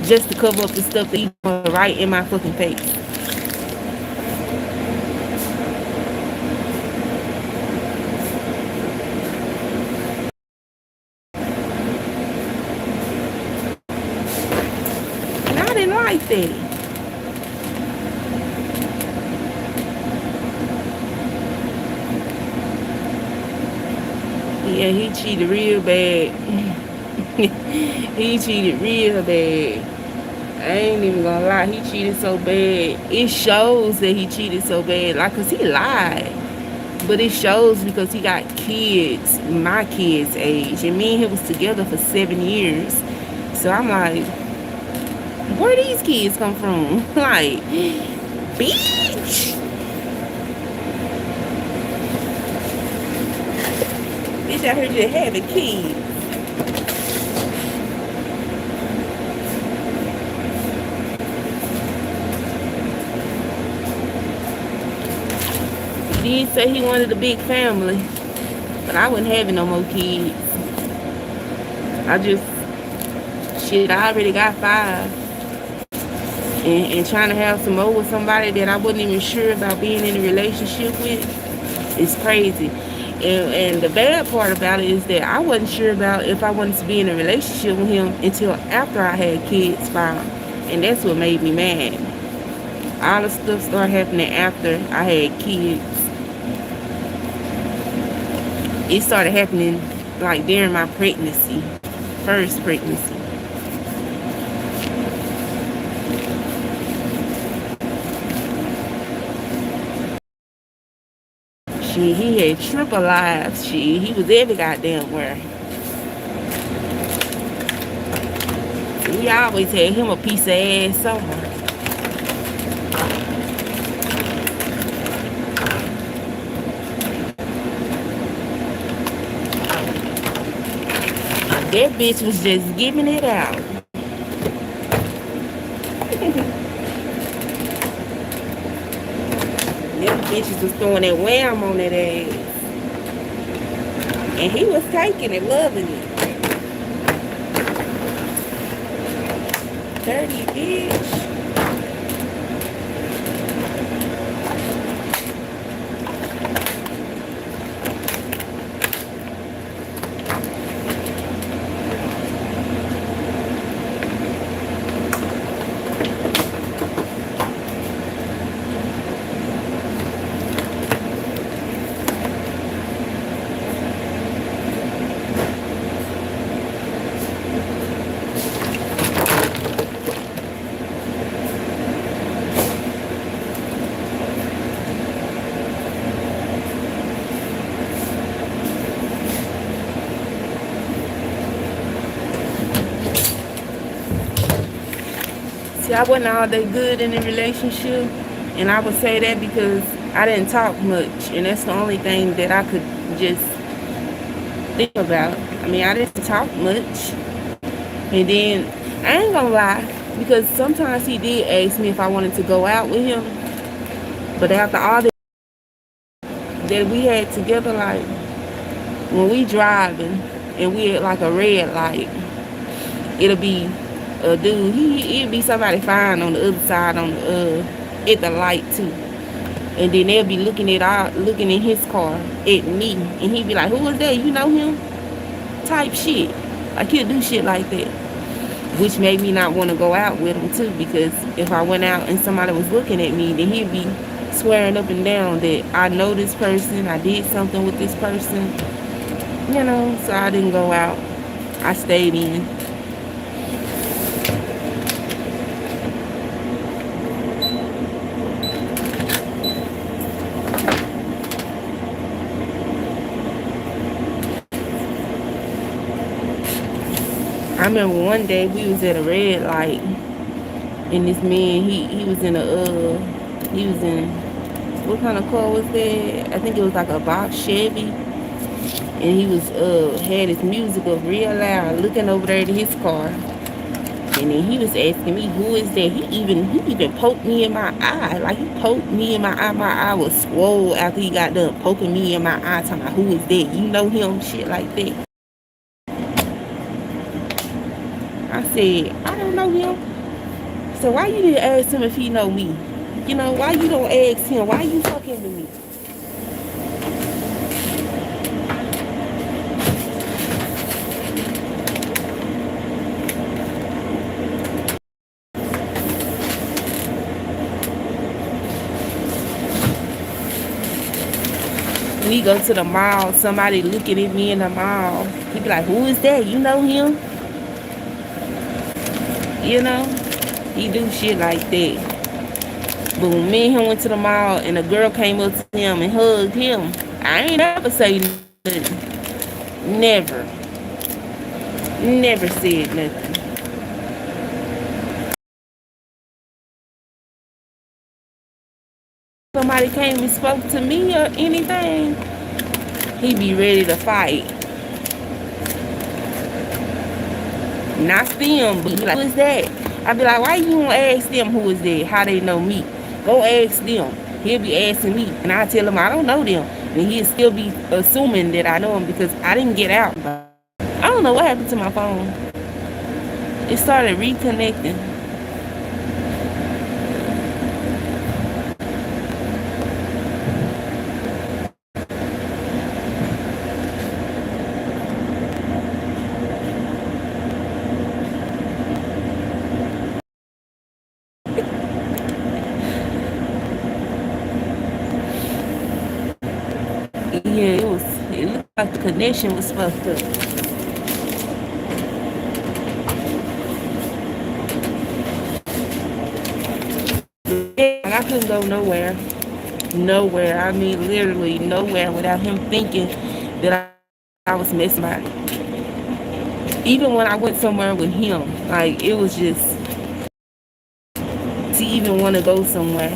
just to cover up the stuff that he doing right in my fucking face. And I didn't like that. Yeah, he cheated real bad. He cheated real bad. I ain't even gonna lie, he cheated so bad. It shows that he cheated so bad. Like, cause he lied. But it shows because he got kids, my kids' age. And me and him was together for 7 years. So I'm like, where these kids come from? Like, bitch! Bitch out here just having kids. He did say he wanted a big family, but I wasn't having no more kids. I already got 5. And trying to have some more with somebody that I wasn't even sure about being in a relationship with is crazy. And the bad part about it is that I wasn't sure about if I wanted to be in a relationship with him until after I had kids found. And that's what made me mad. All the stuff started happening after I had kids. It started happening like during my pregnancy, first pregnancy. Shit, he had triple lives. Shit, he was every goddamn where. We always had him a piece of ass somewhere. That bitch was just giving it out. Them bitches was throwing that wham on that ass. And he was taking it, loving it. Dirty bitch. See, I wasn't all that good in the relationship, and I would say that because I didn't talk much, and that's the only thing that I could just think about. I mean, I didn't talk much, and then I ain't gonna lie, because sometimes he did ask me if I wanted to go out with him, but after all that we had together, like when we driving and we at like a red light, it'll be a dude, it'll be somebody fine on the other side on the at the light too, and then they'll be looking in his car at me, and he'd be like, who was that, you know him, type shit. Like, he'll do shit like that, which made me not want to go out with him too, because if I went out and somebody was looking at me, then he'd be swearing up and down that I know this person, I did something with this person, you know. So I didn't go out, I stayed in. I remember one day we was at a red light, and this man, he was in what kind of car was that? I think it was like a box Chevy, and he was had his music up real loud, looking over there to his car. And then he was asking me, who is that? He even poked me in my eye. Like, he poked me in my eye. My eye was swole after he got done poking me in my eye, talking about, who is that? You know him? Shit like that. I said, I don't know him. So why you didn't ask him if he know me? You know, why you don't ask him? Why you fucking with me? We go to the mall, somebody looking at me in the mall. He be like, who is that? You know him? You know? He do shit like that. But when me and him went to the mall and a girl came up to him and hugged him, I ain't ever say nothing. Never. Never said nothing. Somebody came and spoke to me or anything, he be ready to fight. Not them, but like, who is that? I be like, why you don't ask them who is that? How they know me? Go ask them. He'll be asking me, and I tell him I don't know them, and he'll still be assuming that I know him because I didn't get out. I don't know what happened to my phone. It started reconnecting. Yeah, it looked like the connection was fucked up. I couldn't go nowhere. Nowhere. I mean, literally nowhere without him thinking that I was messing by it. Even when I went somewhere with him, like, it was just to even want to go somewhere.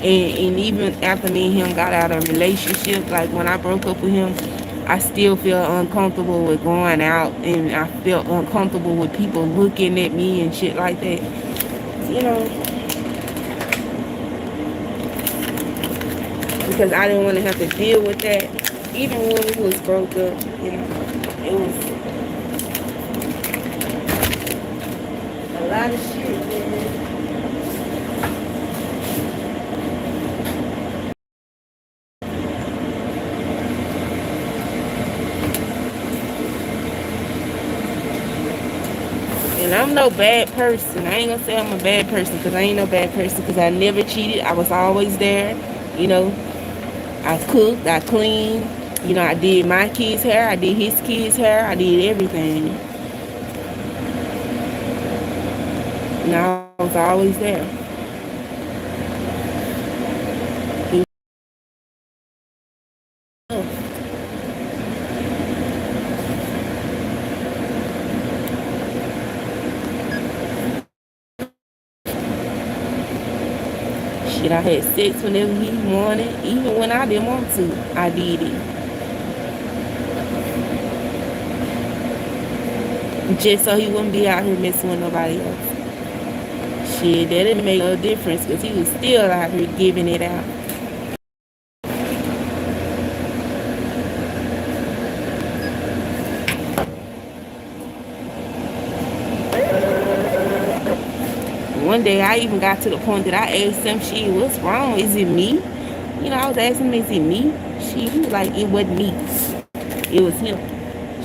And even after me and him got out of a relationship, like when I broke up with him, I still feel uncomfortable with going out, and I felt uncomfortable with people looking at me and shit like that. You know, because I didn't want to have to deal with that. Even when we was broke up, you know, it was a lot of shit, man. And I'm no bad person. I ain't gonna say I'm a bad person, because I ain't no bad person, because I never cheated. I was always there. You know, I cooked, I cleaned. You know, I did my kids' hair, I did his kids' hair, I did everything. And I was always there. Shit, I had sex whenever he wanted. Even when I didn't want to, I did it. Just so he wouldn't be out here messing with nobody else. Shit, that didn't make no difference, because he was still out here giving it out. One day I even got to the point that I asked him, shit, what's wrong? Is it me? You know, I was asking him, is it me? He was like, it wasn't me. It was him.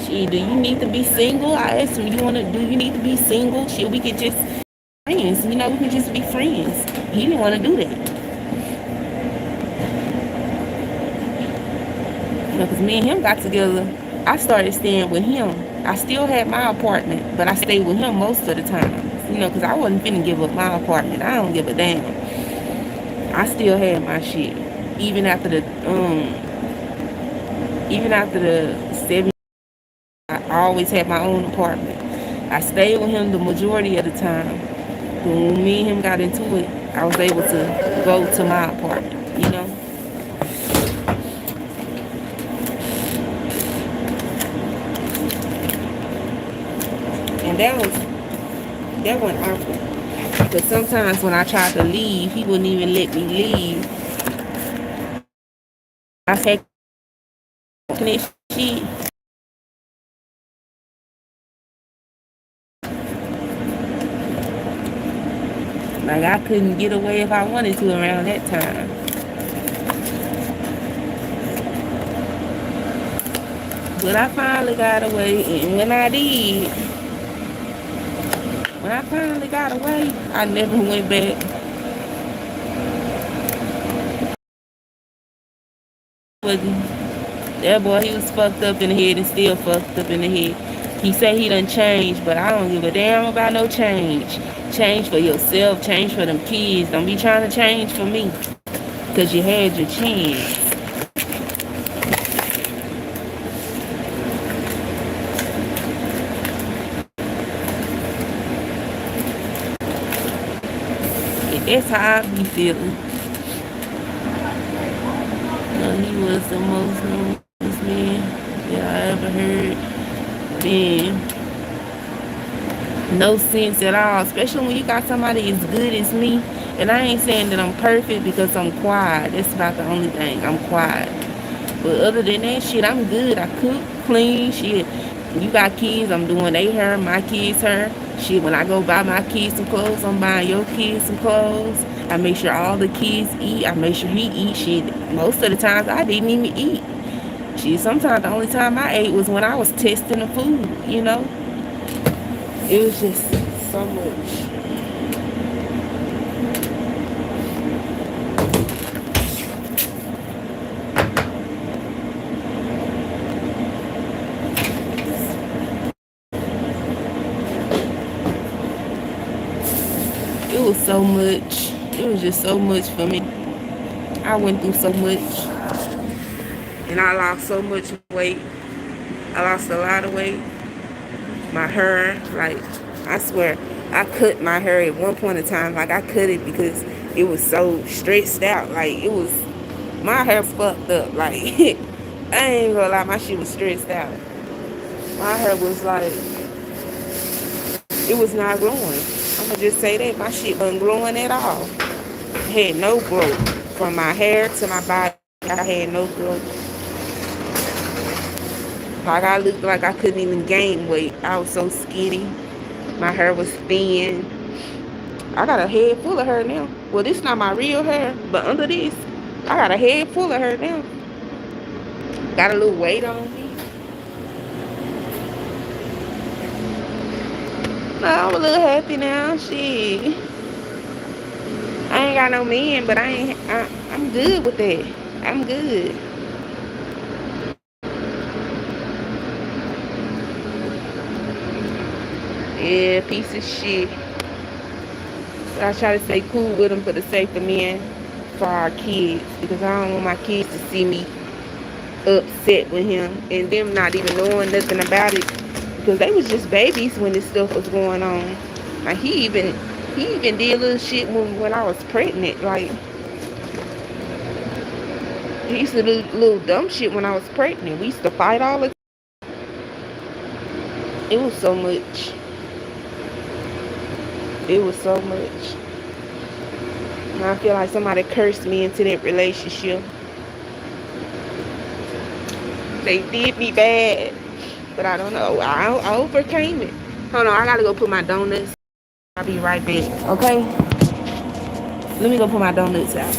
Shit, do you need to be single? I asked him, do you need to be single? Shit, we could just be friends. You know, we could just be friends. He didn't want to do that. You know, because me and him got together, I started staying with him. I still had my apartment, but I stayed with him most of the time. You know, because I wasn't finna give up my apartment. I don't give a damn. I still had my shit. Even after the 7 I always had my own apartment. I stayed with him the majority of the time. But when me and him got into it, I was able to go to my apartment, you know? And That went awkward. Because sometimes when I tried to leave, he wouldn't even let me leave. I said, that shit. Like I couldn't get away if I wanted to around that time. But I finally got away, and when I finally got away, I never went back. But that boy, he was fucked up in the head and still fucked up in the head. He say he done changed, but I don't give a damn about no change. Change for yourself, change for them kids. Don't be trying to change for me, because you had your chance. That's how I be feeling. He was the most noblest man that I ever heard. Man, no sense at all, especially when you got somebody as good as me. And I ain't saying that I'm perfect because I'm quiet. That's about the only thing. I'm quiet. But other than that shit, I'm good. I cook, clean, shit. You got kids, I'm doing their hair, my kids' hair. Shit, when I go buy my kids some clothes, I'm buying your kids some clothes. I make sure all the kids eat. I make sure he eats. Shit, most of the times I didn't even eat. Shit, sometimes the only time I ate was when I was testing the food, you know? It was just so much. It was so much. It was just so much for me. I went through so much. And I lost so much weight. I lost a lot of weight. My hair, like, I swear, I cut my hair at one point in time. Like, I cut it because it was so stressed out. Like, it was, my hair fucked up. Like, I ain't gonna lie, my shit was stressed out. My hair was like, it was not glowing. I'm gonna just say that. My shit wasn't glowing at all. I had no growth. From my hair to my body, I had no growth. Like, I looked like I couldn't even gain weight. I was so skinny. My hair was thin. I got a head full of hair now. Well, this is not my real hair, but under this, I got a head full of hair now. Got a little weight on me. No, I'm a little happy now. Shit. I ain't got no man, but I'm good with that. I'm good. Yeah, piece of shit. But I try to stay cool with him for the sake of me and for our kids. Because I don't want my kids to see me upset with him. And them not even knowing nothing about it. Because they was just babies when this stuff was going on. Like, he even did little shit when I was pregnant. Like, he used to do little dumb shit when I was pregnant. We used to fight all the time. It was so much. It was so much. And I feel like somebody cursed me into that relationship. They did me bad. But I don't know. I overcame it. Hold on, I gotta go put my donuts. I'll be right back. Okay? Let me go put my donuts out.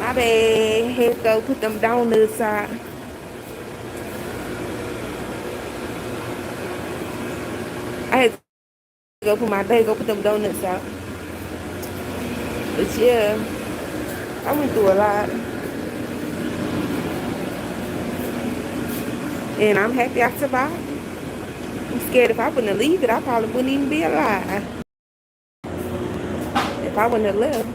My bad. Had to go put them donuts out. I had to go put my day, go put them donuts out. But yeah, I went through a lot. And I'm happy I survived. I'm scared if I wouldn't have leave it, I probably wouldn't even be alive. If I wouldn't have left.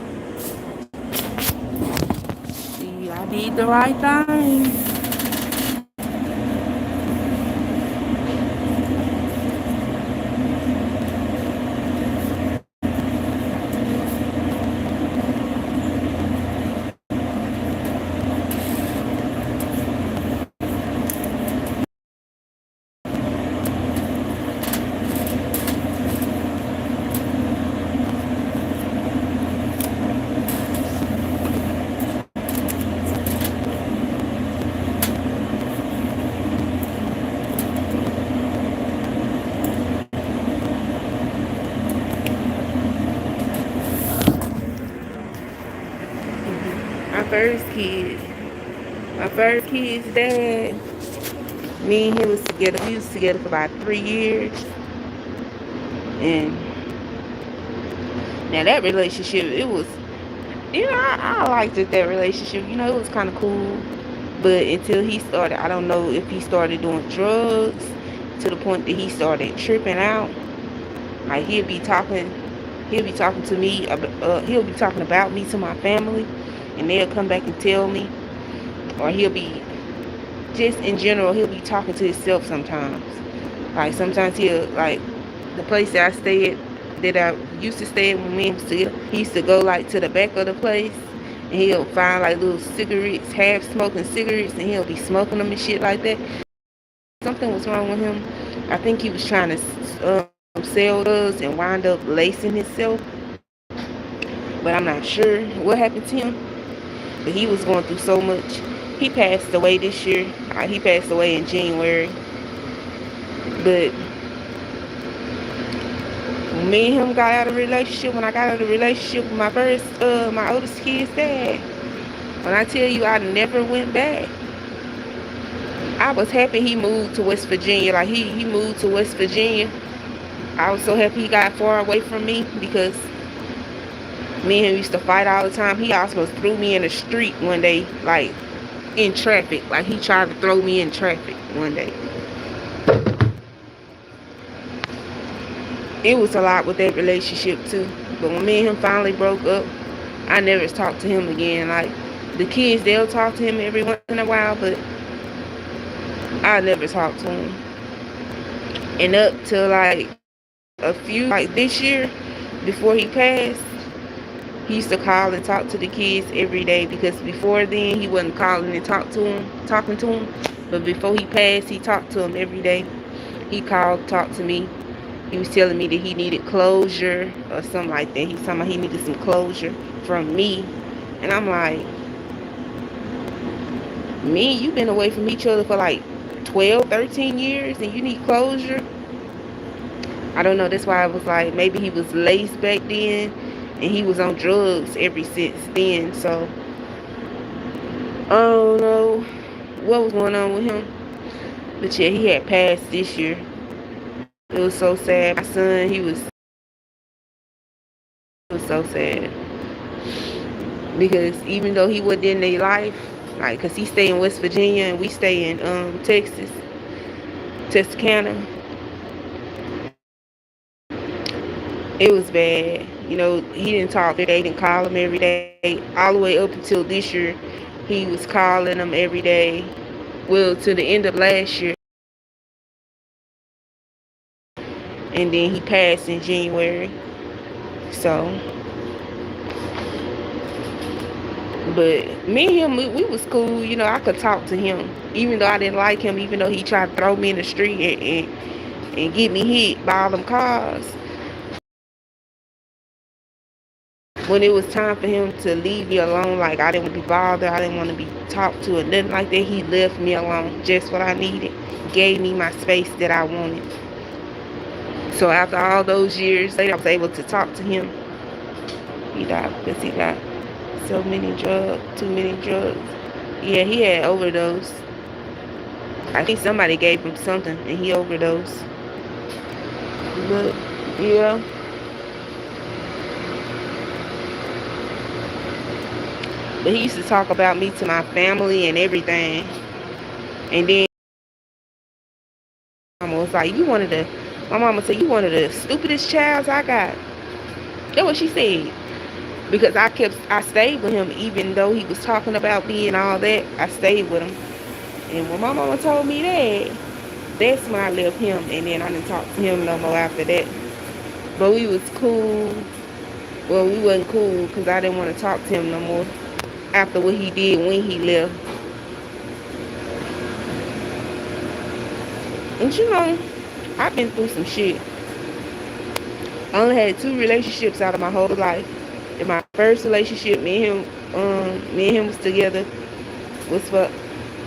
See, I did the right thing. My first kid. My first kid's dad. Me and him was together. We was together for about 3 years. And now that relationship, it was, I liked it, that relationship. It was kind of cool. But until he started, I don't know if he started doing drugs to the point that he started tripping out. Like he'll be talking to me, he'll be talking about me to my family, and they'll come back and tell me. Or he'll be, just in general, he'll be talking to himself sometimes. Like sometimes like, the place that I stay at, that I used to stay at when we was together, he used to go like to the back of the place, and he'll find like little cigarettes, half smoking cigarettes, and he'll be smoking them and shit like that. Something was wrong with him. I think he was trying to sell those and wind up lacing himself, but I'm not sure what happened to him. But he was going through so much. He passed away this year. He passed away in January. But when me and him got out of a relationship, when I got out of a relationship with my oldest kid's dad, when I tell you I never went back, I was happy he moved to West Virginia. Like he moved to West Virginia. I was so happy he got far away from me, because me and him used to fight all the time. He also threw me in the street one day, like in traffic. Like he tried to throw me in traffic one day. It was a lot with that relationship too. But when me and him finally broke up, I never talked to him again. Like the kids, they'll talk to him every once in a while, but I never talked to him. And up to like this year, before he passed, he used to call and talk to the kids every day, because before then he wasn't calling and talking to them. But before he passed, he talked to them every day. He called, talked to me. He was telling me that he needed closure or something like that. He was talking about he needed some closure from me. And I'm like, me, you've been away from each other for like 12, 13 years and you need closure? I don't know. That's why I was like, maybe he was laced back then and he was on drugs ever since then. So I don't know what was going on with him. But yeah, he had passed this year. It was so sad. My son, it was so sad. Because even though he wasn't in their life, like, because he stay in West Virginia and we stay in Texarkana, it was bad. He didn't talk. They didn't call him every day. All the way up until this year, he was calling them every day. Well, to the end of last year. And then he passed in January. So, but me and him, we was cool. I could talk to him, even though I didn't like him, even though he tried to throw me in the street and get me hit by all them cars. When it was time for him to leave me alone, like I didn't want to be bothered, I didn't want to be talked to, and nothing like that, he left me alone, just what I needed, gave me my space that I wanted. So after all those years later, I was able to talk to him. He died because he got so many drugs, too many drugs. Yeah, he had overdose. I think somebody gave him something and he overdosed. But yeah, but he used to talk about me to my family and everything. And then my mama was like, my mama said, you one of the stupidest childs I got. That's what she said. Because I stayed with him even though he was talking about me and all that. I stayed with him. And when my mama told me that, that's when I left him. And then I didn't talk to him no more after that. But we was cool. Well, we wasn't cool because I didn't want to talk to him no more after what he did when he left. And you know, I've been through some shit. I only had 2 relationships out of my whole life. In my first relationship, me and him was together. Was for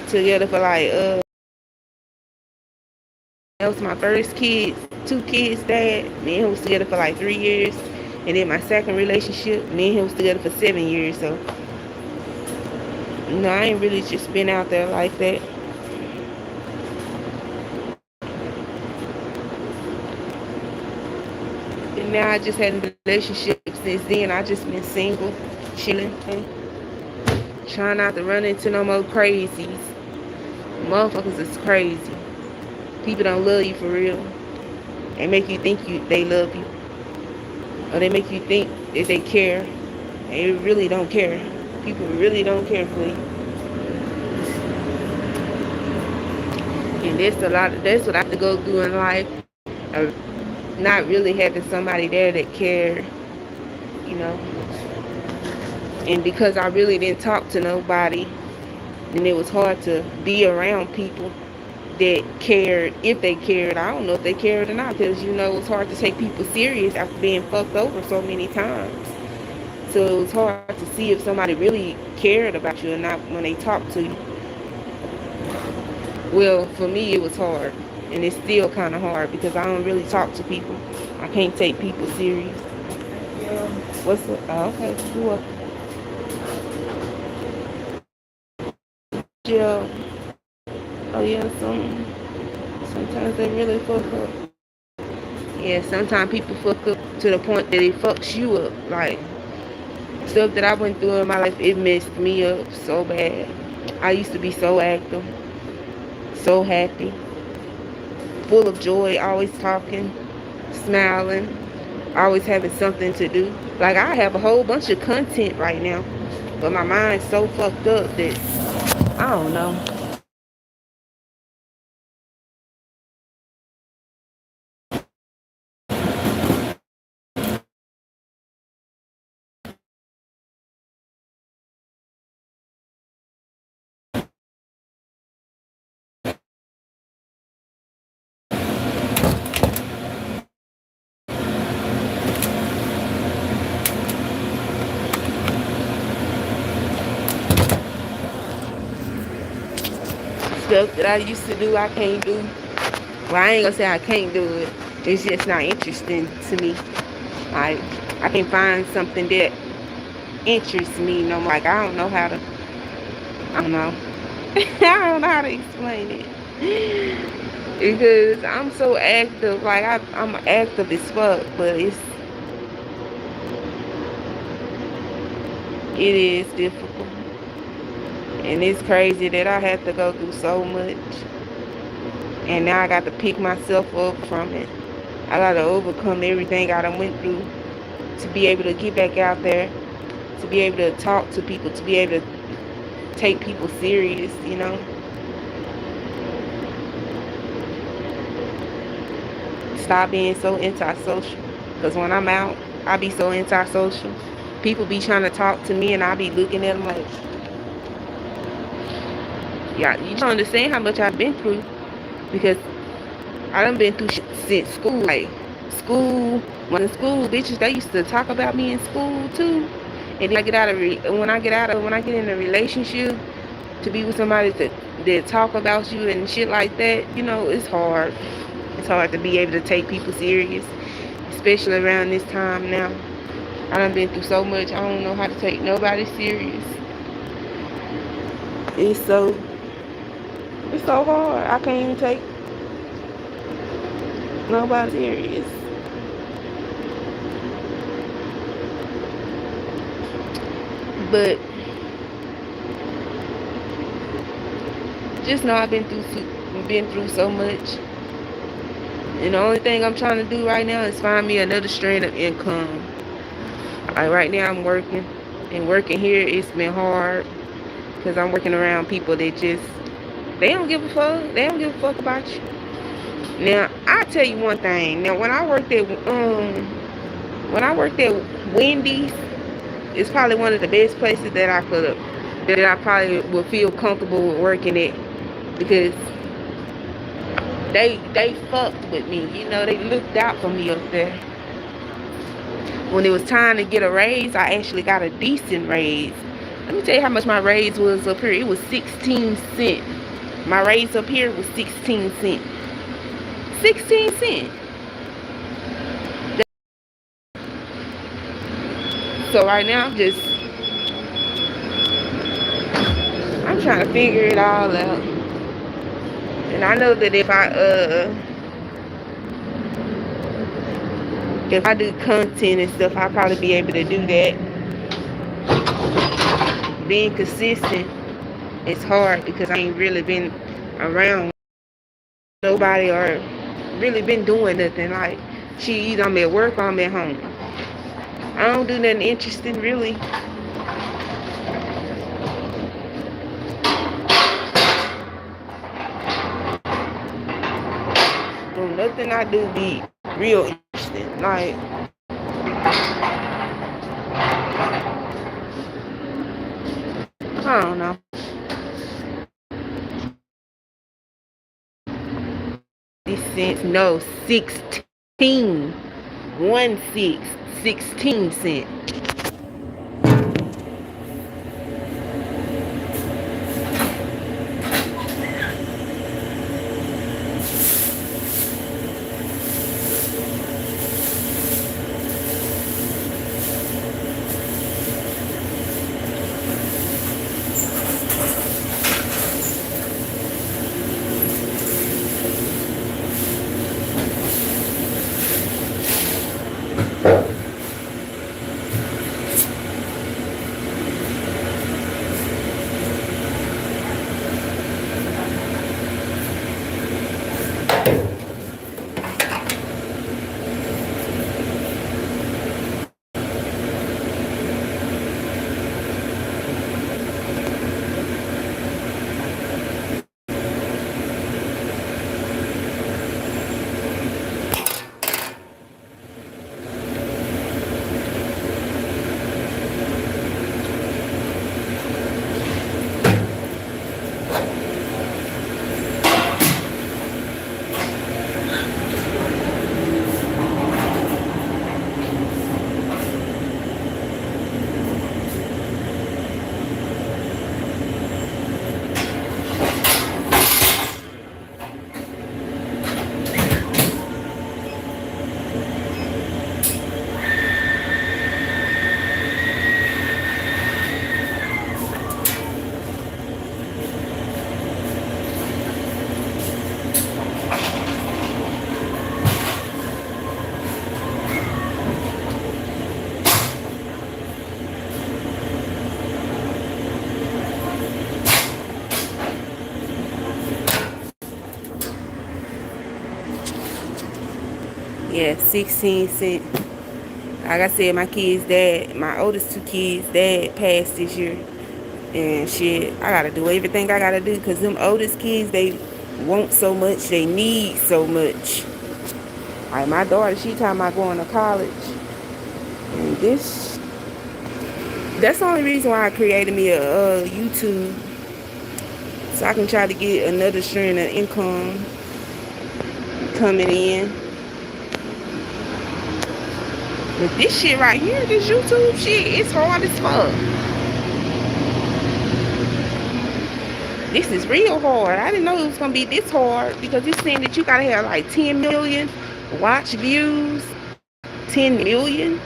together for like that was my first kids, 2 kids dad. Me and him was together for like 3 years. And then my second relationship, me and him was together for 7 years. So I ain't really just been out there like that. And now I just had a relationship since then. I just been single, chilling, trying not to run into no more crazies. Motherfuckers is crazy. People don't love you for real. They make you think they love you. Or they make you think that they care. They really don't care. People really don't care for you. And that's what I have to go through in life. Not really having somebody there that cared, And because I really didn't talk to nobody, and it was hard to be around people that cared, if they cared. I don't know if they cared or not, because it's hard to take people serious after being fucked over so many times. So it was hard to see if somebody really cared about you or not when they talked to you. Well, for me it was hard, and it's still kind of hard because I don't really talk to people. I can't take people serious. Yeah. What's the? Oh, okay. Cool. Yeah. Oh yeah. Sometimes they really fuck up. Yeah. Sometimes people fuck up to the point that it fucks you up. Like stuff that I went through in my life, it messed me up so bad. I used to be so active, so happy, full of joy, always talking, smiling, always having something to do. Like I have a whole bunch of content right now, but my mind's so fucked up that I don't know. Stuff that I used to do, I can't do. Well, I ain't gonna say I can't do it. It's just not interesting to me. Like, I can't find something that interests me no more. Like, I don't know. I don't know how to explain it. Because I'm so active. Like, I'm active as fuck, but it is difficult. And it's crazy that I had to go through so much. And now I got to pick myself up from it. I got to overcome everything I done went through to be able to get back out there, to be able to talk to people, to be able to take people serious, Stop being so antisocial. Because when I'm out, I be so antisocial. People be trying to talk to me and I be looking at them like, yeah, you don't understand how much I've been through. Because I done been through shit since school. Like, when in school, bitches, they used to talk about me in school too. And then when I get in a relationship, to be with somebody that talk about you and shit like that, it's hard. It's hard to be able to take people serious, especially around this time now. I done been through so much. I don't know how to take nobody serious. It's so it's so hard. I can't even take nobody serious. But just know I've been through so much. And the only thing I'm trying to do right now is find me another stream of income. Like right now I'm working. And working here, it's been hard. Because I'm working around people that just, they don't give a fuck. They don't give a fuck about you. Now, I'll tell you one thing. Now, when I worked at Wendy's, it's probably one of the best places that I probably would feel comfortable with working at, because they fucked with me. You know, they looked out for me up there. When it was time to get a raise, I actually got a decent raise. Let me tell you how much my raise was up here. It was 16 cents. My raise up here was 16 cents. 16 cents. So right now I'm trying to figure it all out. And I know that if I do content and stuff, I'll probably be able to do that. Being consistent is hard because I ain't really been around nobody or really been doing nothing. Like, either I'm at work or I'm at home. I don't do nothing interesting, really. Nothing I do be real interesting. Like, I don't know. Cents, no, 16. 16 cents. Yeah, 16 cents. Like I said, my oldest two kids' dad passed this year. And shit, I gotta do everything I gotta do, because them oldest kids, they want so much, they need so much. Like my daughter, she talking about going to college. And that's the only reason why I created me a YouTube. So I can try to get another stream of income coming in. But this shit right here, this YouTube shit, it's hard as fuck. This is real hard. I didn't know it was gonna be this hard, because it's saying that you gotta have like 10 million watch views. 10 million.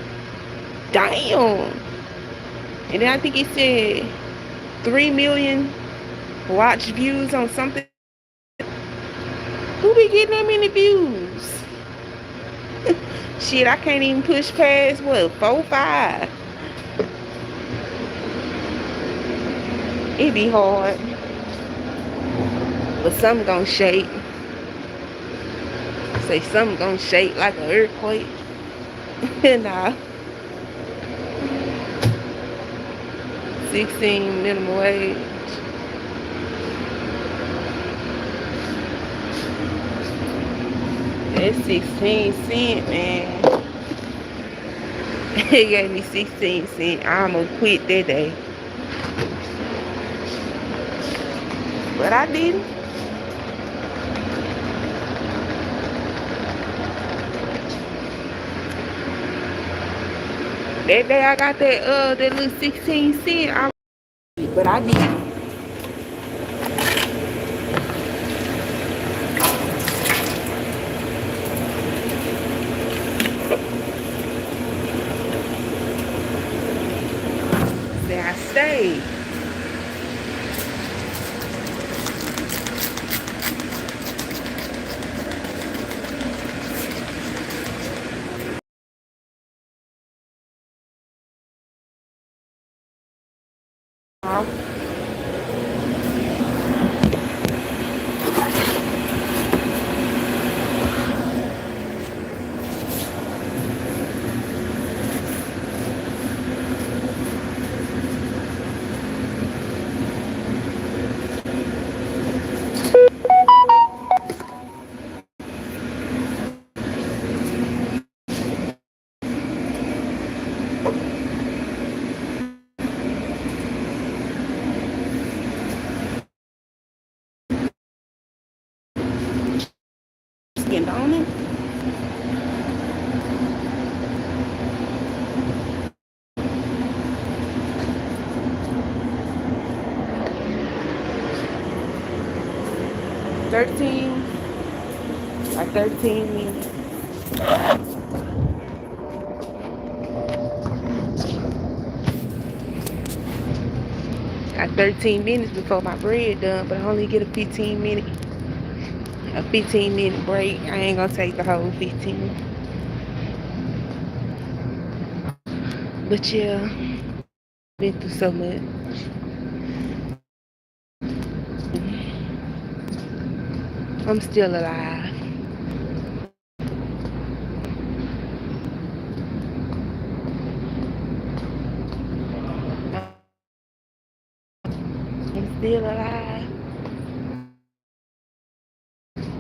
Damn. And then I think he said 3 million watch views on something. Who be getting that many views? Shit, I can't even push past what, 4, 5. It be hard. But something gonna shake. Say something gonna shake like an earthquake. Nah. 16 minimum wage. That's 16 cents, man. He gave me 16 cents. I almost quit that day. But I didn't. That day I got that little 16 cent. But I didn't. Say I stayed. Skinned on it. Like 13 minutes. Got 13 minutes before my bread done, but I only get a 15-minute break. I ain't gonna take the whole 15. But yeah, been through so much. I'm still alive. I'm still alive.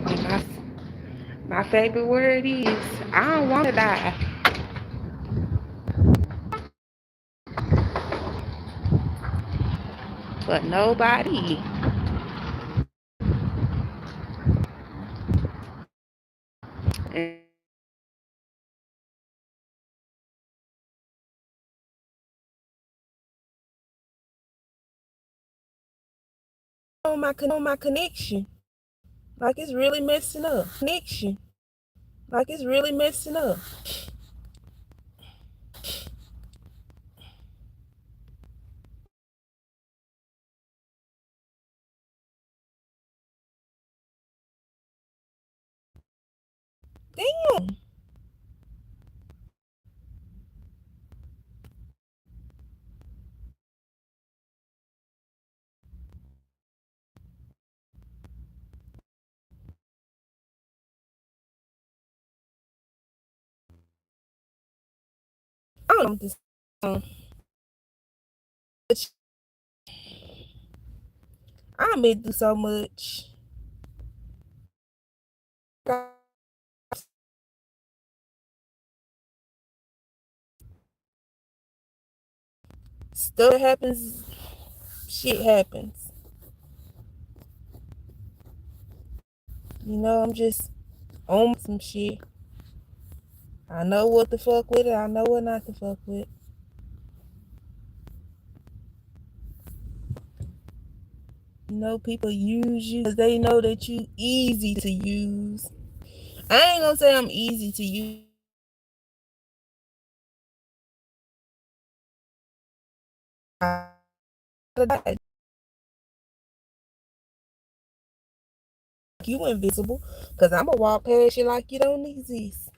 And my favorite word is I don't want to die. But nobody. And on my connection. Like it's really messing up. Connection. Like it's really messing up. Damn. I don't know this song. I'm been through so much. Stuff happens, shit happens. I'm just on some shit. I know what to fuck with it. I know what not to fuck with. People use you because they know that you easy to use. I ain't gonna say I'm easy to use. You invisible, cause I'ma walk past you like you don't exist.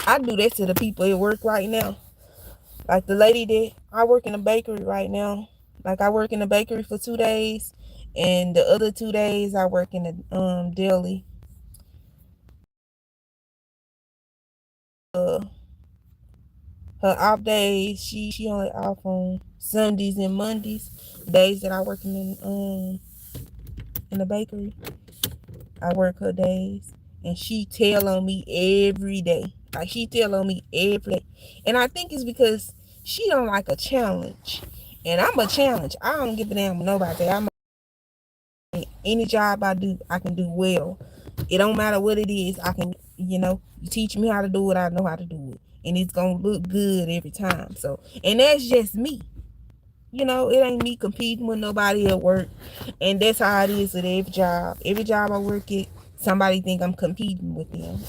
I do that to the people at work right now. Like the lady that I work in a bakery right now. Like I work in the bakery for 2 days, and the other 2 days I work in the deli. Uh, Her off days, she only off on Sundays and Mondays. Days that I work in the bakery, I work her days, and she tell on me every day. Like she tell on me every day, and I think it's because she don't like a challenge, and I'm a challenge. I don't give a damn with nobody. I'm any job I do, I can do well. It don't matter what it is. I can, you teach me how to do it, I know how to do it, and it's gonna look good every time. So, and that's just me. It ain't me competing with nobody at work, and that's how it is with every job. Every job I work at, somebody think I'm competing with them,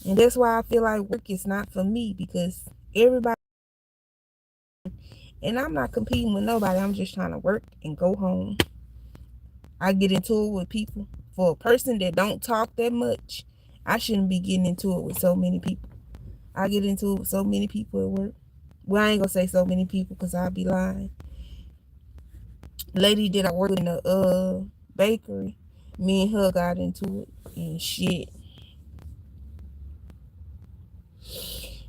and that's why I feel like work is not for me because everybody. And I'm not competing with nobody. I'm just trying to work and go home. I get into it with people. For a person that don't talk that much, I shouldn't be getting into it with so many people. I get into it with so many people at work. Well, I ain't gonna say so many people because I'll be lying. Lady that I work in the bakery, me and her got into it and shit.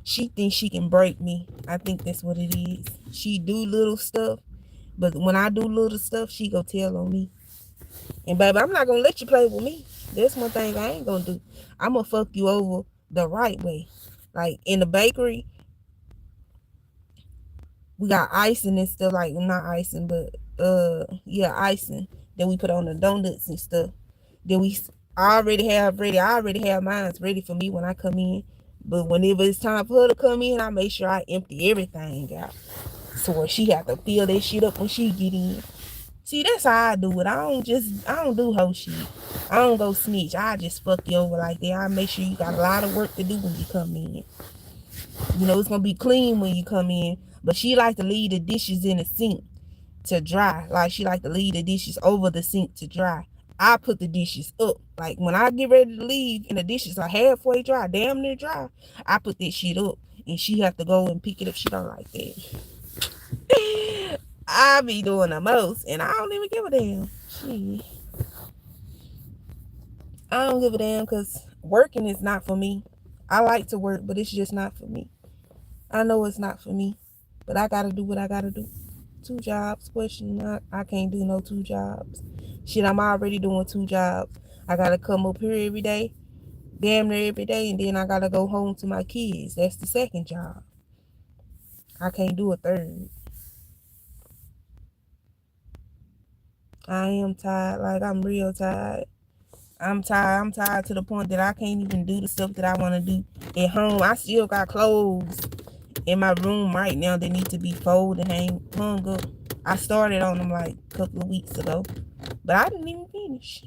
She thinks she can break me. I think that's what it is. She do little stuff, but when I do little stuff, she go tell on me. And baby, I'm not gonna let you play with me. That's one thing I ain't gonna do. I'm gonna fuck you over the right way. Like in the bakery, we got icing and stuff, like not icing, but yeah, icing that we put on the donuts and stuff. Then I already have mine ready for me when I come in. But whenever it's time for her to come in, I make sure I empty everything out. So she have to fill that shit up when she get in. See, that's how I do it. I don't do hoe shit. I don't go snitch. I just fuck you over like that. I make sure you got a lot of work to do when you come in. It's gonna be clean when you come in. But she like to leave the dishes in the sink to dry. Like she like to leave the dishes over the sink to dry. I put the dishes up. Like when I get ready to leave and the dishes are halfway dry, damn near dry, I put that shit up. And she have to go and pick it up. She don't like that. I be doing the most, and I don't even give a damn. Shit. I don't give a damn because working is not for me. I like to work, but it's just not for me. I know it's not for me, but I gotta do what I gotta do. 2 jobs, question. I can't do no 2 jobs. Shit, I'm already doing 2 jobs. I gotta come up here every day, damn near every day, and then I gotta go home to my kids. That's the second job. I can't do a third. I am tired. Like I'm real tired. I'm tired. I'm tired to the point that I can't even do the stuff that I want to do at home. I still got clothes in my room right now that need to be folded and hung up. I started on them like a couple of weeks ago, but I didn't even finish.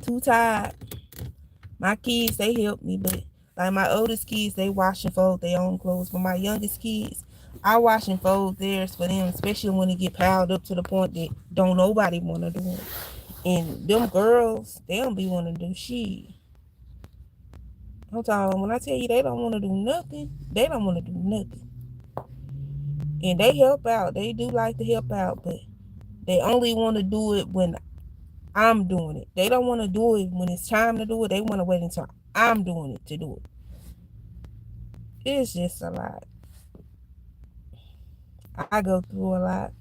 Too tired. My kids, they help me, but like my oldest kids, they wash and fold their own clothes. But my youngest kids, I wash and fold theirs for them, especially when it get piled up to the point that don't nobody want to do it. And them girls, they don't be want to do shit. I'm talking, when I tell you they don't want to do nothing, they don't want to do nothing. And they help out. They do like to help out, but they only want to do it when I'm doing it. They don't want to do it when it's time to do it. They want to wait until I'm doing it to do it. It's just a lot. I go through a lot,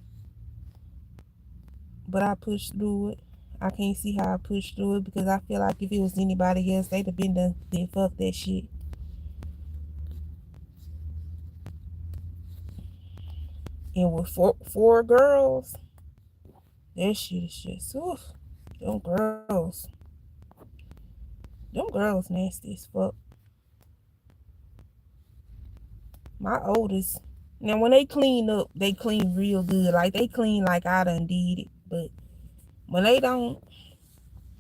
but I push through it. I can't see how I push through it because I feel like if it was anybody else, they'd have been done. They fuck that shit. And with four girls, that shit is just, oof. Them girls. Them girls nasty as fuck. My oldest. Now, when they clean up, they clean real good. Like, they clean like I done did it. But when they don't,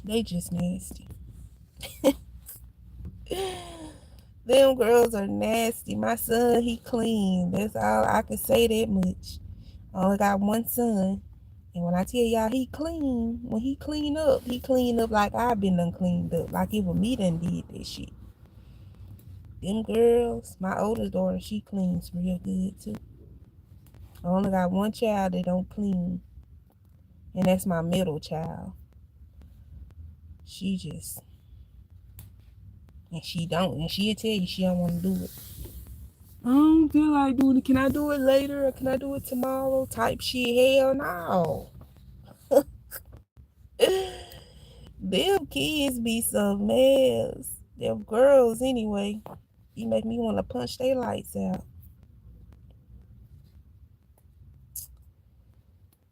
they just nasty. Them girls are nasty. My son, he clean. That's all I can say that much. I only got one son. And when I tell y'all he clean, when he clean up like I've been done cleaned up. Like it was me done did that shit. Them girls, my oldest daughter, she cleans real good too. I only got one child that don't clean. And that's my middle child. She just, and she don't. And she'll tell you she don't want to do it. I don't feel like doing it. Can I do it later or can I do it tomorrow? Type shit. Hell no. Them kids be some mess. Them girls anyway. You make me want to punch their lights out.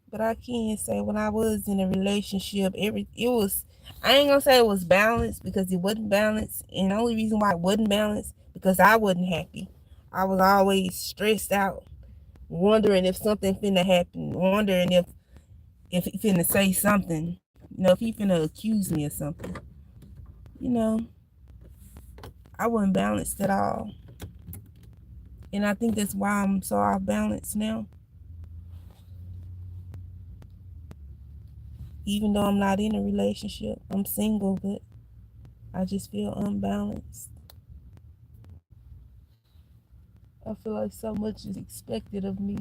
But I can say when I was in a relationship, it was, I ain't gonna say it was balanced because it wasn't balanced. And the only reason why it wasn't balanced because I wasn't happy. I was always stressed out, wondering if something finna happen, wondering if he finna say something, if he finna accuse me of something. You know, I wasn't balanced at all. And I think that's why I'm so off balance now. Even though I'm not in a relationship, I'm single, but I just feel unbalanced. I feel like so much is expected of me.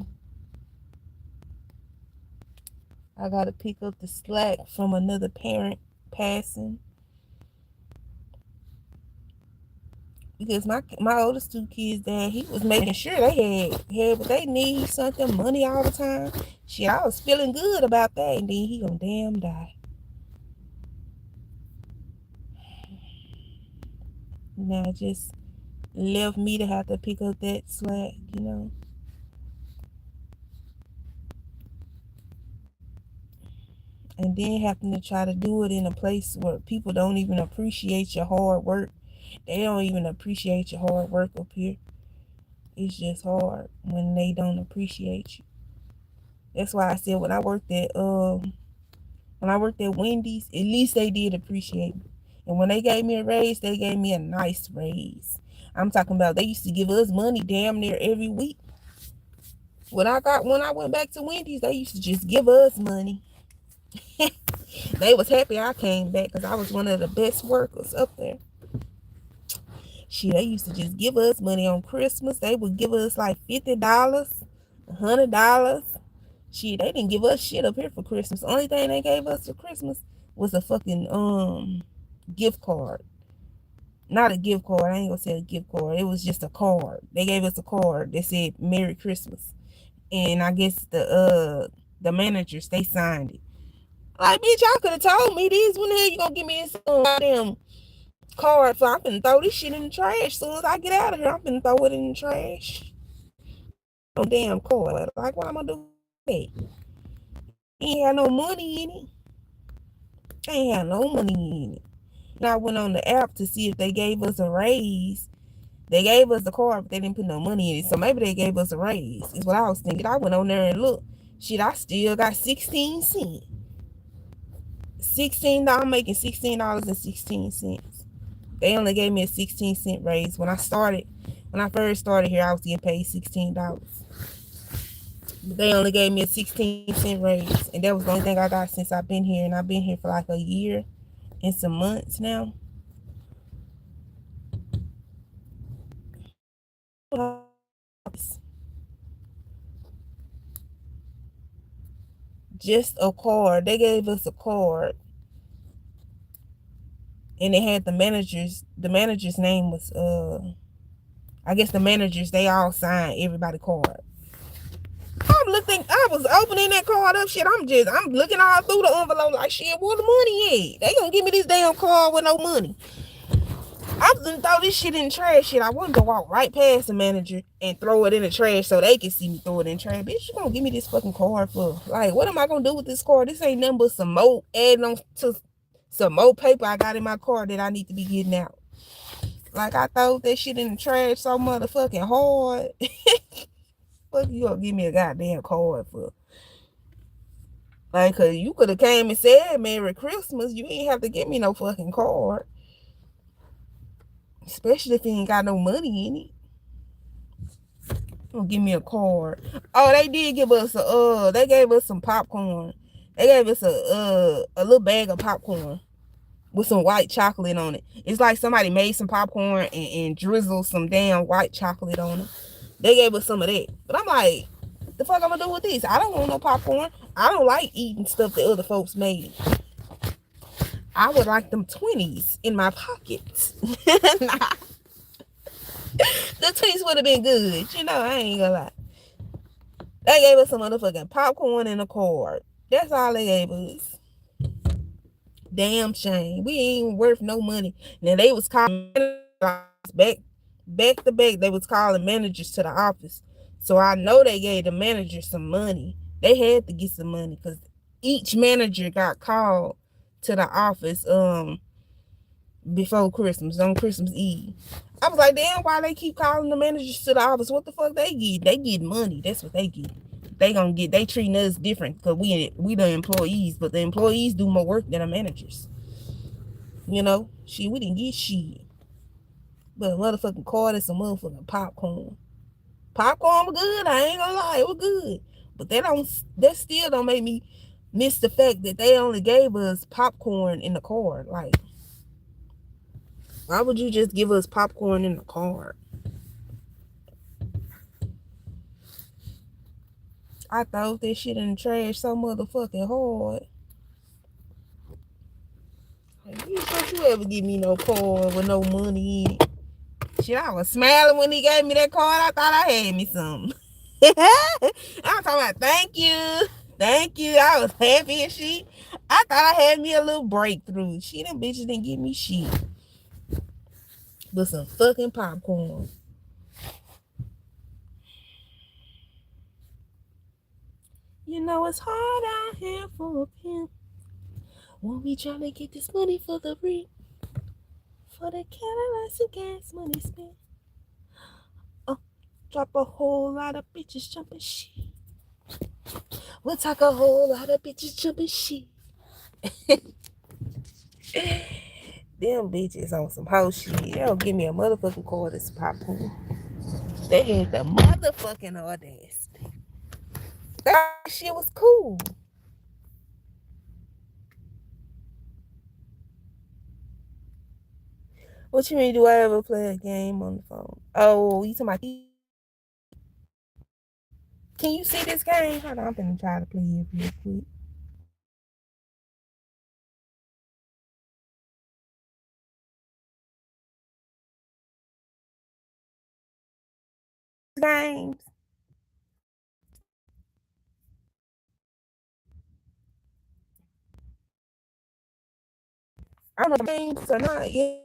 I gotta pick up the slack from another parent passing. Because my oldest two kids, dad, he was making sure they had what they need, something, money all the time. Shit, I was feeling good about that, and then he gonna damn die. Now it just left me to have to pick up that slack. And then having to try to do it in a place where people don't even appreciate your hard work. They don't even appreciate your hard work up here. It's just hard when they don't appreciate you. That's why I said when I worked at Wendy's, at least they did appreciate me. And when they gave me a raise, they gave me a nice raise. I'm talking about they used to give us money damn near every week. When I went back to Wendy's, they used to just give us money. They was happy I came back because I was one of the best workers up there. Shit, they used to just give us money on Christmas. They would give us like $50, $100. Shit, they didn't give us shit up here for Christmas. The only thing they gave us for Christmas was a fucking gift card. Not a gift card. I ain't gonna say a gift card. It was just a card. They gave us a card that said Merry Christmas. And I guess the managers, they signed it. Like, bitch, y'all could have told me this. When the hell you gonna give me this goddamn card? So I'm finna throw this shit in the trash. As soon as I get out of here, I'm finna throw it in the trash. No damn card. Like, what I'm gonna do with that? Ain't had no money in it. Ain't had no money in it. And I went on the app to see if they gave us a raise. They gave us the card, but they didn't put no money in it. So maybe they gave us a raise. Is what I was thinking. I went on there and looked. Shit, I still got 16 cents. I'm making $16.16. They only gave me a 16-cent raise. When I first started here, I was getting paid $16. But they only gave me a 16-cent raise. And that was the only thing I got since I've been here. And I've been here for like a year and some months now. Just a card. They gave us a card. And they had the manager's name was I guess the managers, they all signed everybody card. I was opening that card up, shit. I'm looking all through the envelope like, shit, where the money at? They gonna give me this damn card with no money. I was gonna throw this shit in the trash, shit. I wanted to walk right past the manager and throw it in the trash so they can see me throw it in the trash. Bitch, you gonna give me this fucking card for? Like, what am I gonna do with this card? This ain't nothing but some more adding on to some more paper I got in my car that I need to be getting out. Like, I throw that shit in the trash so motherfucking hard. What you gonna give me a goddamn card for? Like, cause you could have came and said Merry Christmas. You ain't have to give me no fucking card. especially if you ain't got no money in it. Don't give me a card. Oh, they did give us they gave us some popcorn. They gave us a little bag of popcorn with some white chocolate on it. It's like somebody made some popcorn and drizzled some damn white chocolate on it. They gave us some of that. But I'm like, the fuck I'm gonna do with this? I don't want no popcorn. I don't like eating stuff that other folks made. I would like them 20s in my pockets. Nah, the 20s would have been good. You know, I ain't gonna lie. They gave us some motherfucking popcorn and a card. That's all they gave us. Damn shame. We ain't worth no money. Now they was calling back to back. They was calling managers to the office. So I know they gave the manager some money. They had to get some money because each manager got called to the office before Christmas, on Christmas Eve. I was like, damn, why they keep calling the managers to the office? What the fuck they get? They get money. That's what they get. They treating us different because we the employees, but the employees do more work than the managers. You know, shit, we didn't get shit. But a motherfucking card and some motherfucking popcorn. Popcorn was good, I ain't gonna lie, it was good. But that still don't make me miss the fact that they only gave us popcorn in the card. Like, why would you just give us popcorn in the card? I thought that shit in the trash so motherfucking hard. Like, you ever give me no card with no money in it? Shit, I was smiling when he gave me that card. I thought I had me something. I was talking about thank you. Thank you. I was happy and shit. I thought I had me a little breakthrough. Shit, them bitches didn't give me shit. But some fucking popcorn. You know it's hard out here for a pimp. Won't be trying to get this money for the rent. For the Cadillacs and gas money spent. Drop a whole lot of bitches jumping shit. We'll talk a whole lot of bitches jumping shit. Them bitches on some hoe shit. They don't give me a motherfucking card and some popcorn. They had the motherfucking audacity. That shit was cool. What you mean, do I ever play a game on the phone? Oh, you talking about... Can you see this game? Hold on, I'm gonna try to play it real quick. Games. I don't know games or not. Yeah.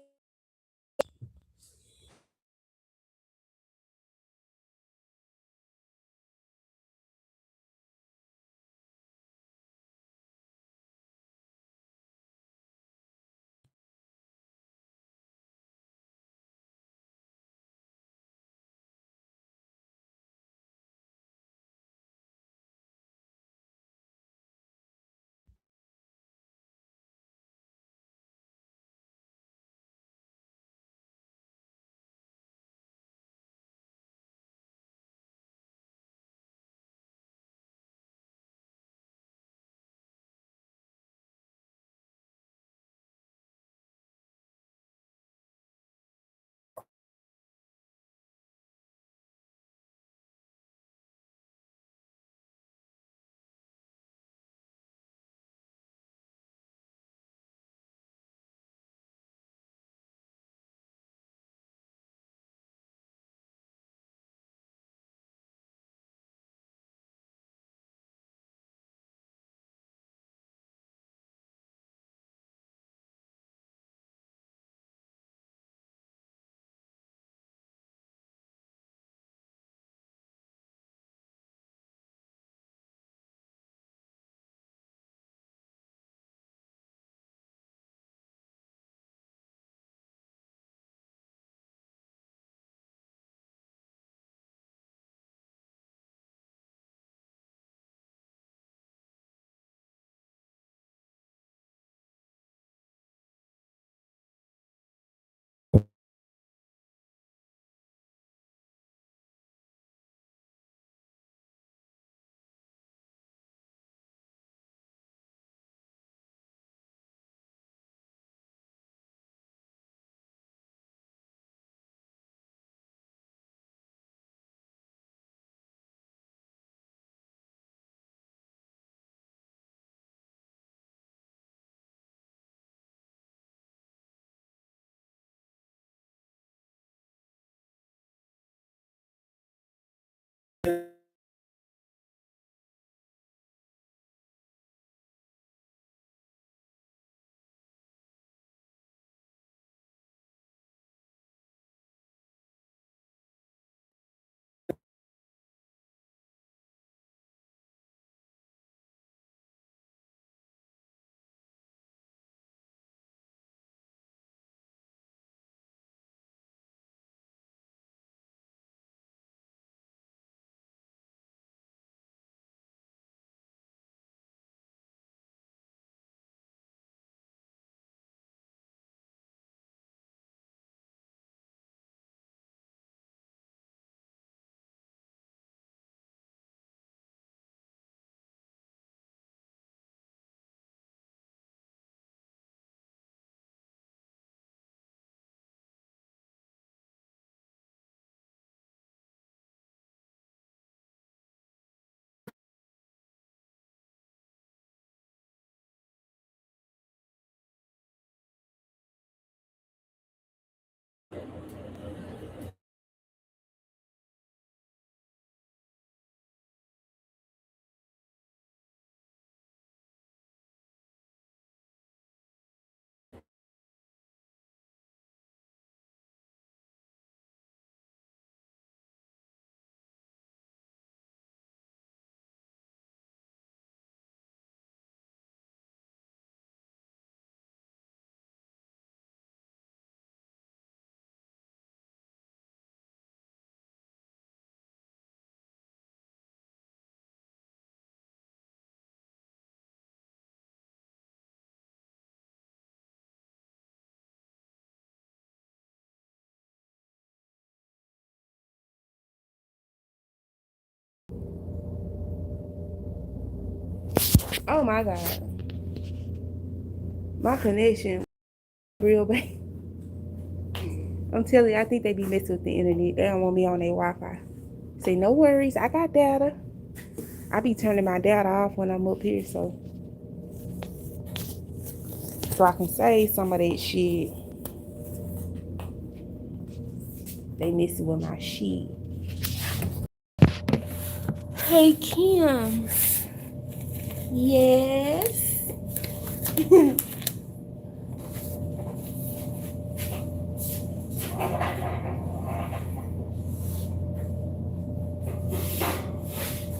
Oh my God. My connection real bad. I'm telling you, I think they be messing with the internet. They don't want me on their Wi-Fi. Say, no worries, I got data. I be turning my data off when I'm up here, so I can say some of that shit. They messing with my shit. Hey, Kim. Yes.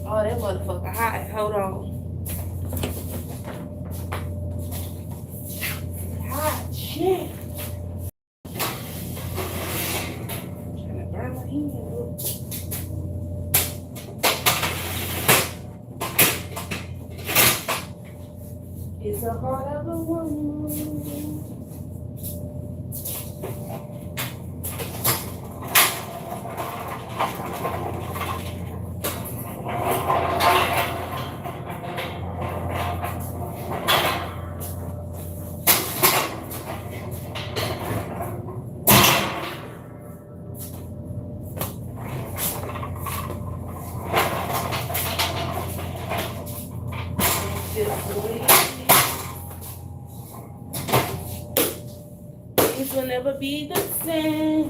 Oh, that motherfucker hot. Hold on. Hot shit. Trying to burn my hand up. It's a heart of a woman. It will never be the same.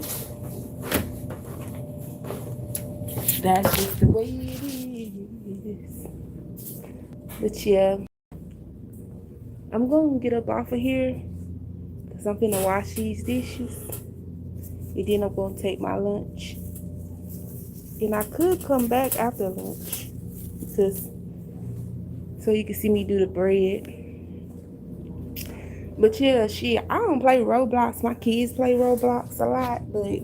That's just the way it is. But yeah, I'm gonna get up off of here because I'm gonna wash these dishes. And then I'm gonna take my lunch. And I could come back after lunch because so you can see me do the bread. But yeah, shit, I don't play Roblox. My kids play Roblox a lot, but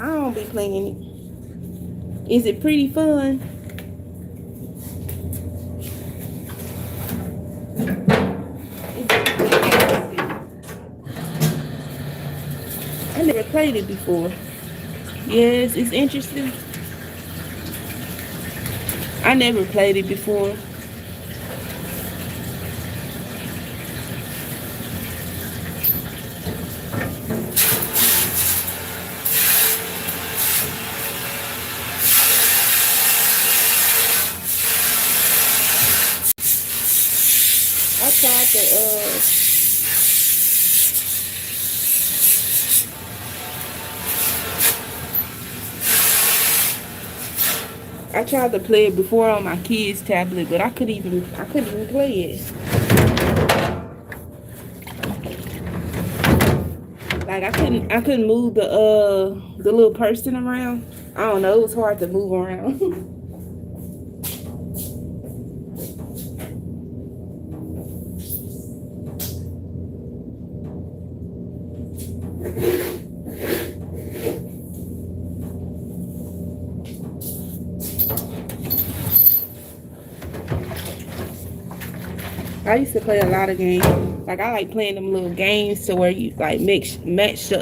I don't be playing it. Is it pretty fun? I never played it before. Yes, it's interesting. I never played it before. I tried to play it before on my kids' tablet, but I couldn't even play it. Like I couldn't move the little person around. I don't know, it was hard to move around. I used to play a lot of games. Like I like playing them little games to where you like match the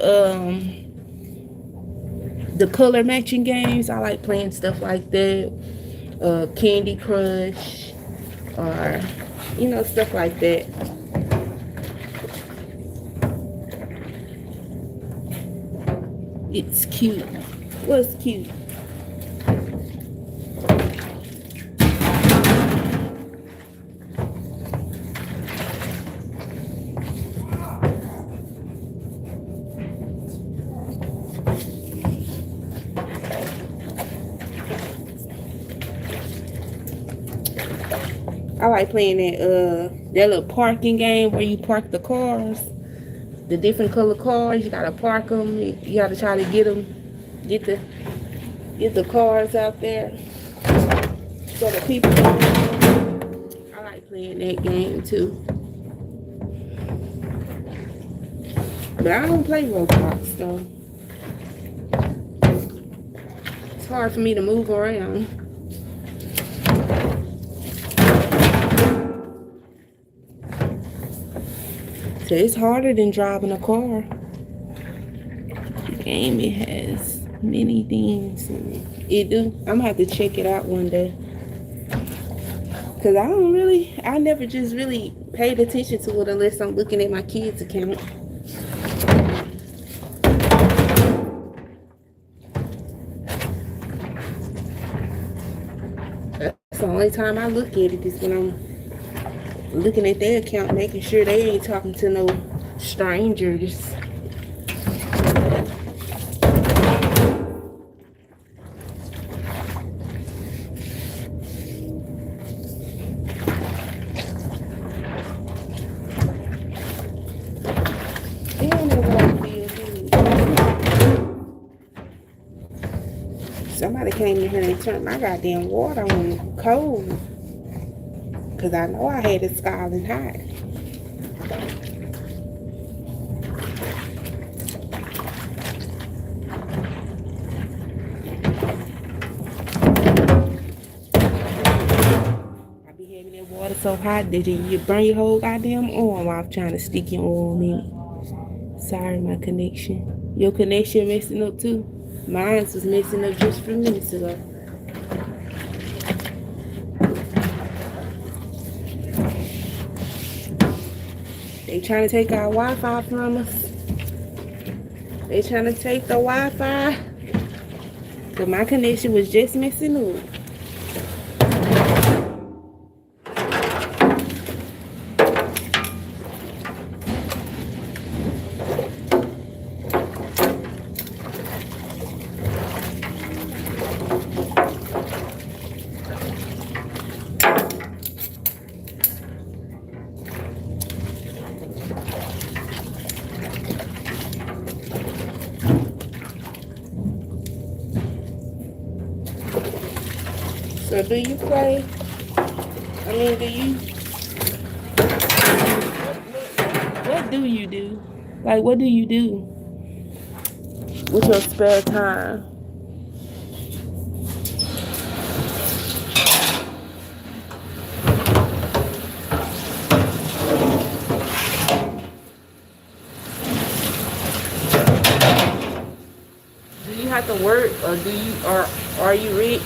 color matching games. I like playing stuff like that. Candy Crush or stuff like that. It's cute. What's cute? I like playing that little parking game where you park the cars, the different color cars. You gotta park them. You gotta try to get the cars out there so the people. I like playing that game too, but I don't play Roblox though. It's hard for me to move around. So it's harder than driving a car. The game, it has many things in it. It do. I'm gonna have to check it out one day. Cause I never just really paid attention to it unless I'm looking at my kids' account. That's the only time I look at it is when I'm looking at their account, making sure they ain't talking to no strangers. Damn, that water feels good. Somebody came in here and turned my goddamn water on cold. Cause I know I had it scalding hot. I be having that water so hot that you burn your whole goddamn arm off trying to stick your arm in it. Sorry, my connection. Your connection messing up too. Mine was messing up just a few minutes ago. They trying to take our Wi-Fi from us. They trying to take the Wi-Fi. But my connection was just messing up. So do you play? I mean, what do you do? Like, what do you do with your spare time? Do you have to work, or are you rich?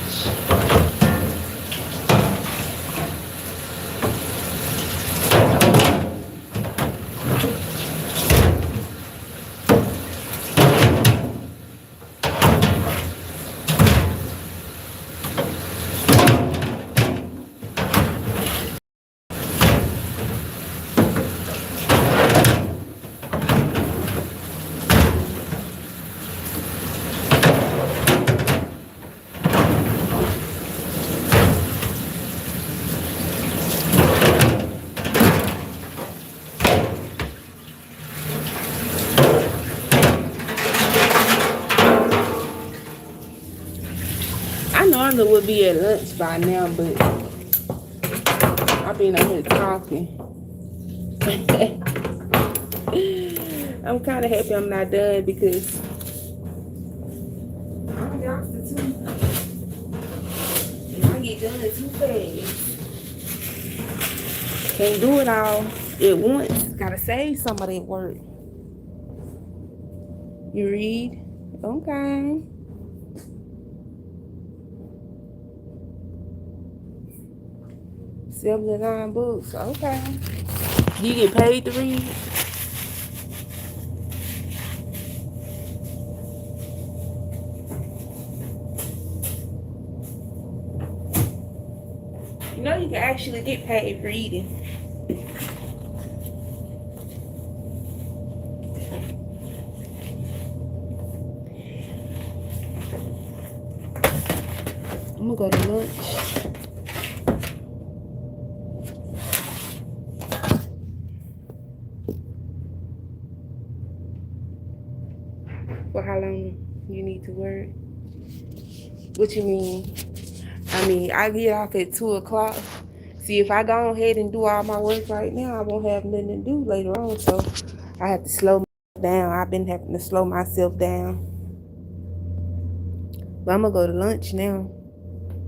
I normally would be at lunch by now, but I've been out here talking. I'm kind of happy I'm not done because I'm exhausted too. And I get done too fast. Can't do it all at once. Gotta save somebody at work. You read? Okay. 79 books. Okay. Do you get paid to read? You know you can actually get paid reading. I'm gonna go to lunch. For how long you need to work? What you mean? I mean, I get off at 2 o'clock. See, if I go ahead and do all my work right now, I won't have nothing to do later on. So I have to slow down. I've been having to slow myself down. But I'm going to go to lunch now.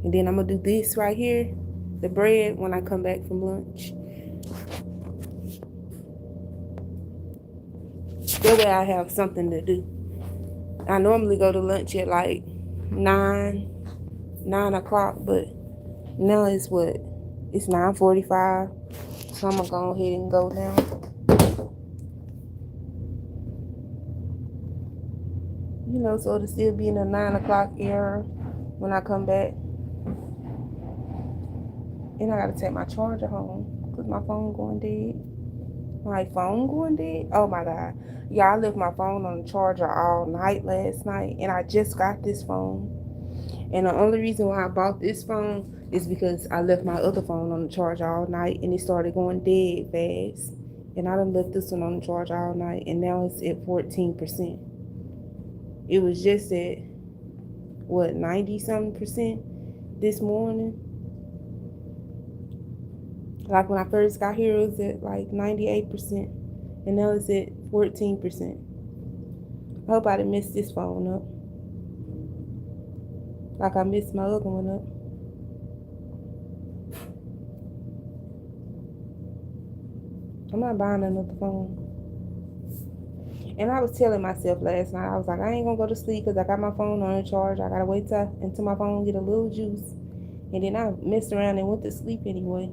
And then I'm going to do this right here, the bread, when I come back from lunch. That way I have something to do. I normally go to lunch at like 9 o'clock, but now it's what? It's 9:45, so I'm gonna go ahead and go now. You know, so it'll still be in the 9 o'clock era when I come back. And I gotta take my charger home because my phone going dead. My phone going dead? Oh my god. Yeah, I left my phone on the charger all night last night, and I just got this phone. And the only reason why I bought this phone is because I left my other phone on the charger all night, and it started going dead fast. And I done left this one on the charger all night, and now it's at 14%. It was just at, what, 90 something percent this morning. Like when I first got here, it was at like 98%, and now it's at 14%. I hope I didn't mess this phone up, like I messed my other one up. I'm not buying another phone. And I was telling myself last night, I was like, I ain't gonna go to sleep because I got my phone on the charge. I gotta wait until my phone get a little juice. And then I messed around and went to sleep anyway.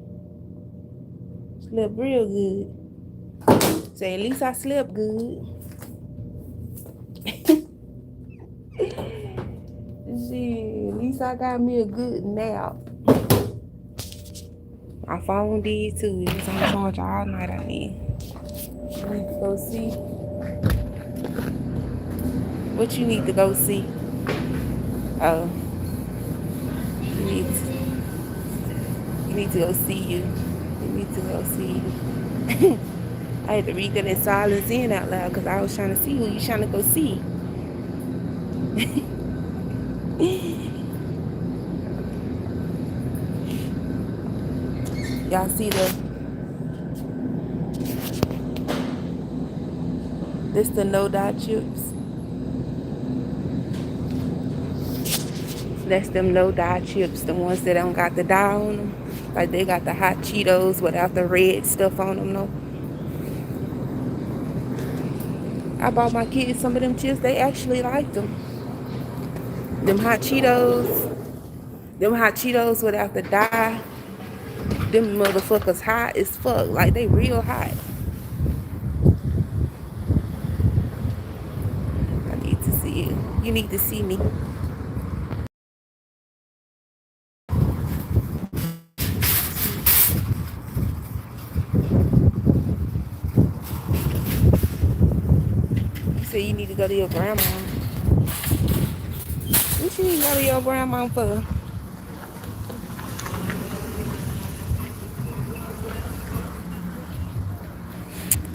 Slept real good. So at least I slept good. Shit, at least I got me a good nap. My phone did too. It was on charge all night, I mean. You need to go see. What you need to go see? Oh. You need to go see you. You need to go see you. I had to read that in silence in out loud because I was trying to see who you trying to go see. Y'all see this the no dye chips. That's them no dye chips, the ones that don't got the dye on them. Like they got the hot Cheetos without the red stuff on them, no. I bought my kids some of them chips. They actually liked them. Them hot Cheetos without the dye. Them motherfuckers hot as fuck. Like they real hot. I need to see you. You need to see me. You say you need to go to your grandma. What you need to go to your grandma for?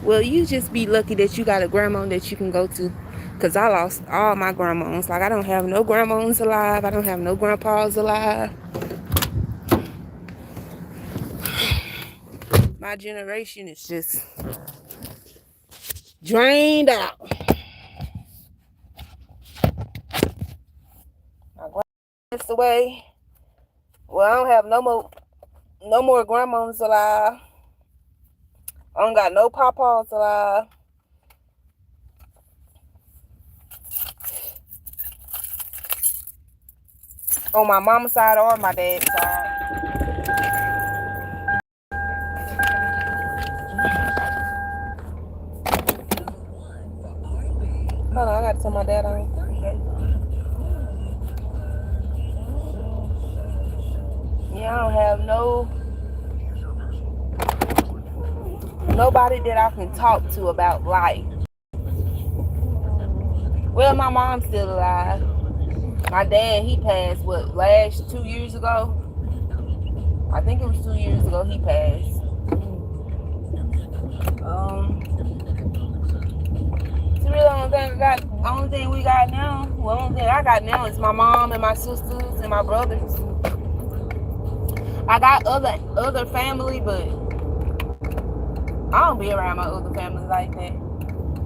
Well, you just be lucky that you got a grandma that you can go to. Because I lost all my grandmas. Like, I don't have no grandmas alive. I don't have no grandpas alive. My generation is just drained out. My grandma passed away. Well, I don't have no more grandmas alive. I don't got no papas alive. On my mama's side or my dad's side. Hold on, I gotta tell my dad on. Yeah, I don't have nobody that I can talk to about life. Well, my mom's still alive. My dad, he passed, last 2 years ago? I think it was 2 years ago he passed. It's really the only thing we got now. Well, the only thing I got now is my mom and my sisters and my brothers. I got other family, but I don't be around my other family like that.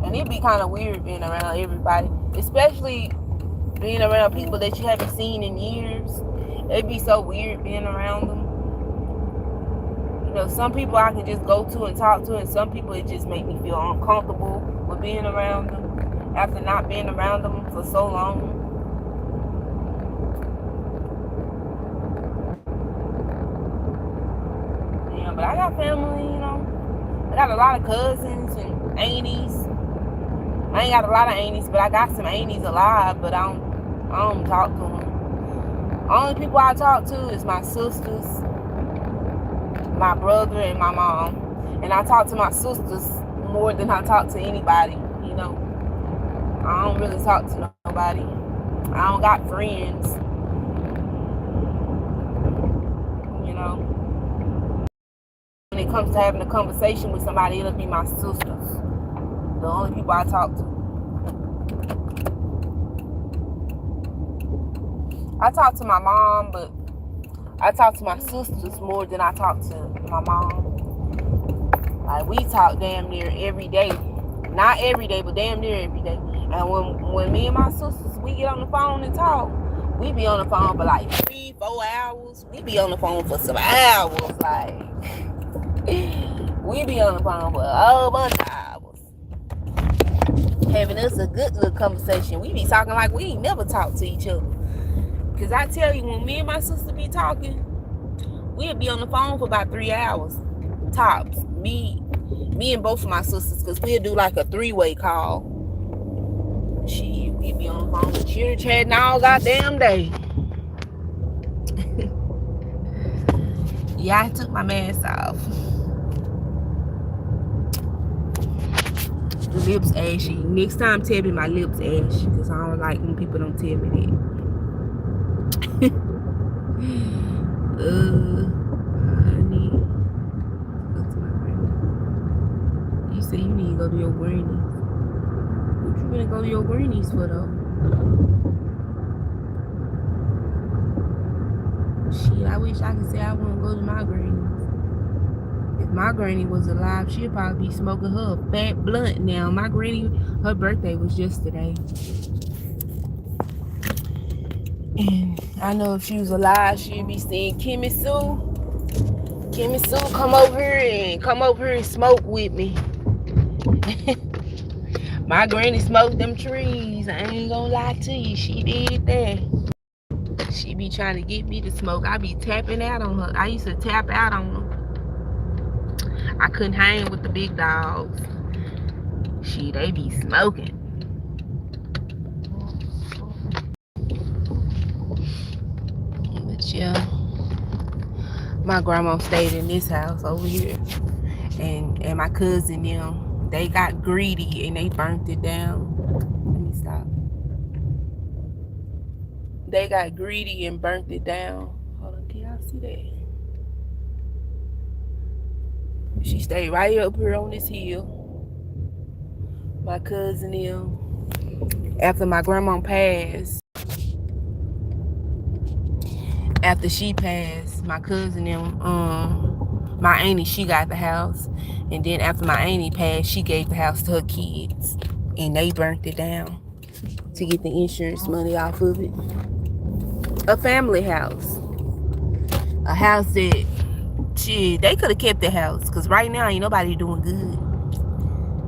And it'd be kind of weird being around everybody, especially being around people that you haven't seen in years. It'd be so weird being around them. You know, some people I can just go to and talk to, and some people it just make me feel uncomfortable with being around them after not being around them for so long. I got family, you know. I got a lot of cousins and aunties. I ain't got a lot of aunties, but I got some aunties alive, but I don't talk to them. Only people I talk to is my sisters, my brother, and my mom. And I talk to my sisters more than I talk to anybody, you know. I don't really talk to nobody. I don't got friends, you know. When it comes to having a conversation with somebody, it'll be my sisters. The only people I talk to. I talk to my mom, but I talk to my sisters more than I talk to my mom. Like, we talk damn near every day. Not every day, but damn near every day. And when me and my sisters, we get on the phone and talk, we be on the phone for like 3-4 hours. We be on the phone for some hours. Like, we be on the phone for a whole bunch of hours. Having us a good little conversation. We be talking like we ain't never talked to each other. Because I tell you, when me and my sister be talking, we'll be on the phone for about 3 hours. Tops. Me and both of my sisters, because we'll do like a 3-way call. We be on the phone chitter chatting all goddamn day. Yeah, I took my mask off. The lips ashy. Next time tell me my lips ashy, because I don't like when people don't tell me that. I need to go to my granny. You say you need to go to your granny. What you gonna go to your grannies for though? Shit, I wish I could say I want to go to my grannies. If my granny was alive, she'd probably be smoking her a fat blunt now. My granny, her birthday was yesterday. And I know if she was alive, she'd be saying, Kimmy Sue, come over here and smoke with me. My granny smoked them trees. I ain't gonna lie to you, she did that. She be trying to get me to smoke. I be tapping out on her. I used to tap out on them. I couldn't hang with the big dogs. They be smoking. But yeah, my grandma stayed in this house over here. And my cousin, them, they got greedy and they burnt it down. Let me stop. They got greedy and burnt it down. Hold on, can y'all see that? She stayed right up here on this hill. My cousin, them, after my grandma passed, after she passed, my cousin, them, my auntie, she got the house. And then after my auntie passed, she gave the house to her kids. And they burnt it down to get the insurance money off of it. A family house. A house that, shit, they could have kept the house. Because right now, ain't nobody doing good.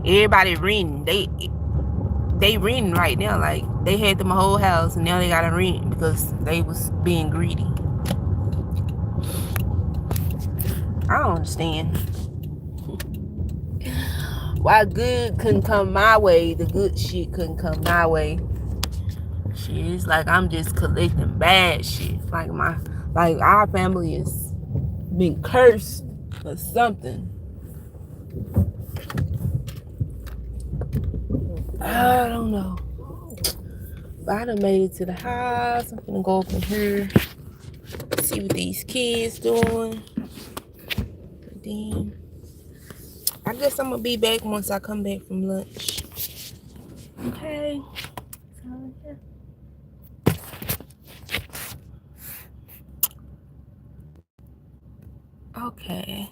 Everybody renting. They renting right now. Like, they had them a whole house and now they gotta rent because they was being greedy. I don't understand why good couldn't come my way. The good shit couldn't come my way. Shit, it's like I'm just collecting bad shit. Like our family has been cursed or something. I don't know. But I done made it to the house. I'm gonna go up in here, see what these kids doing. And then I guess I'm gonna be back once I come back from lunch. Okay. Okay.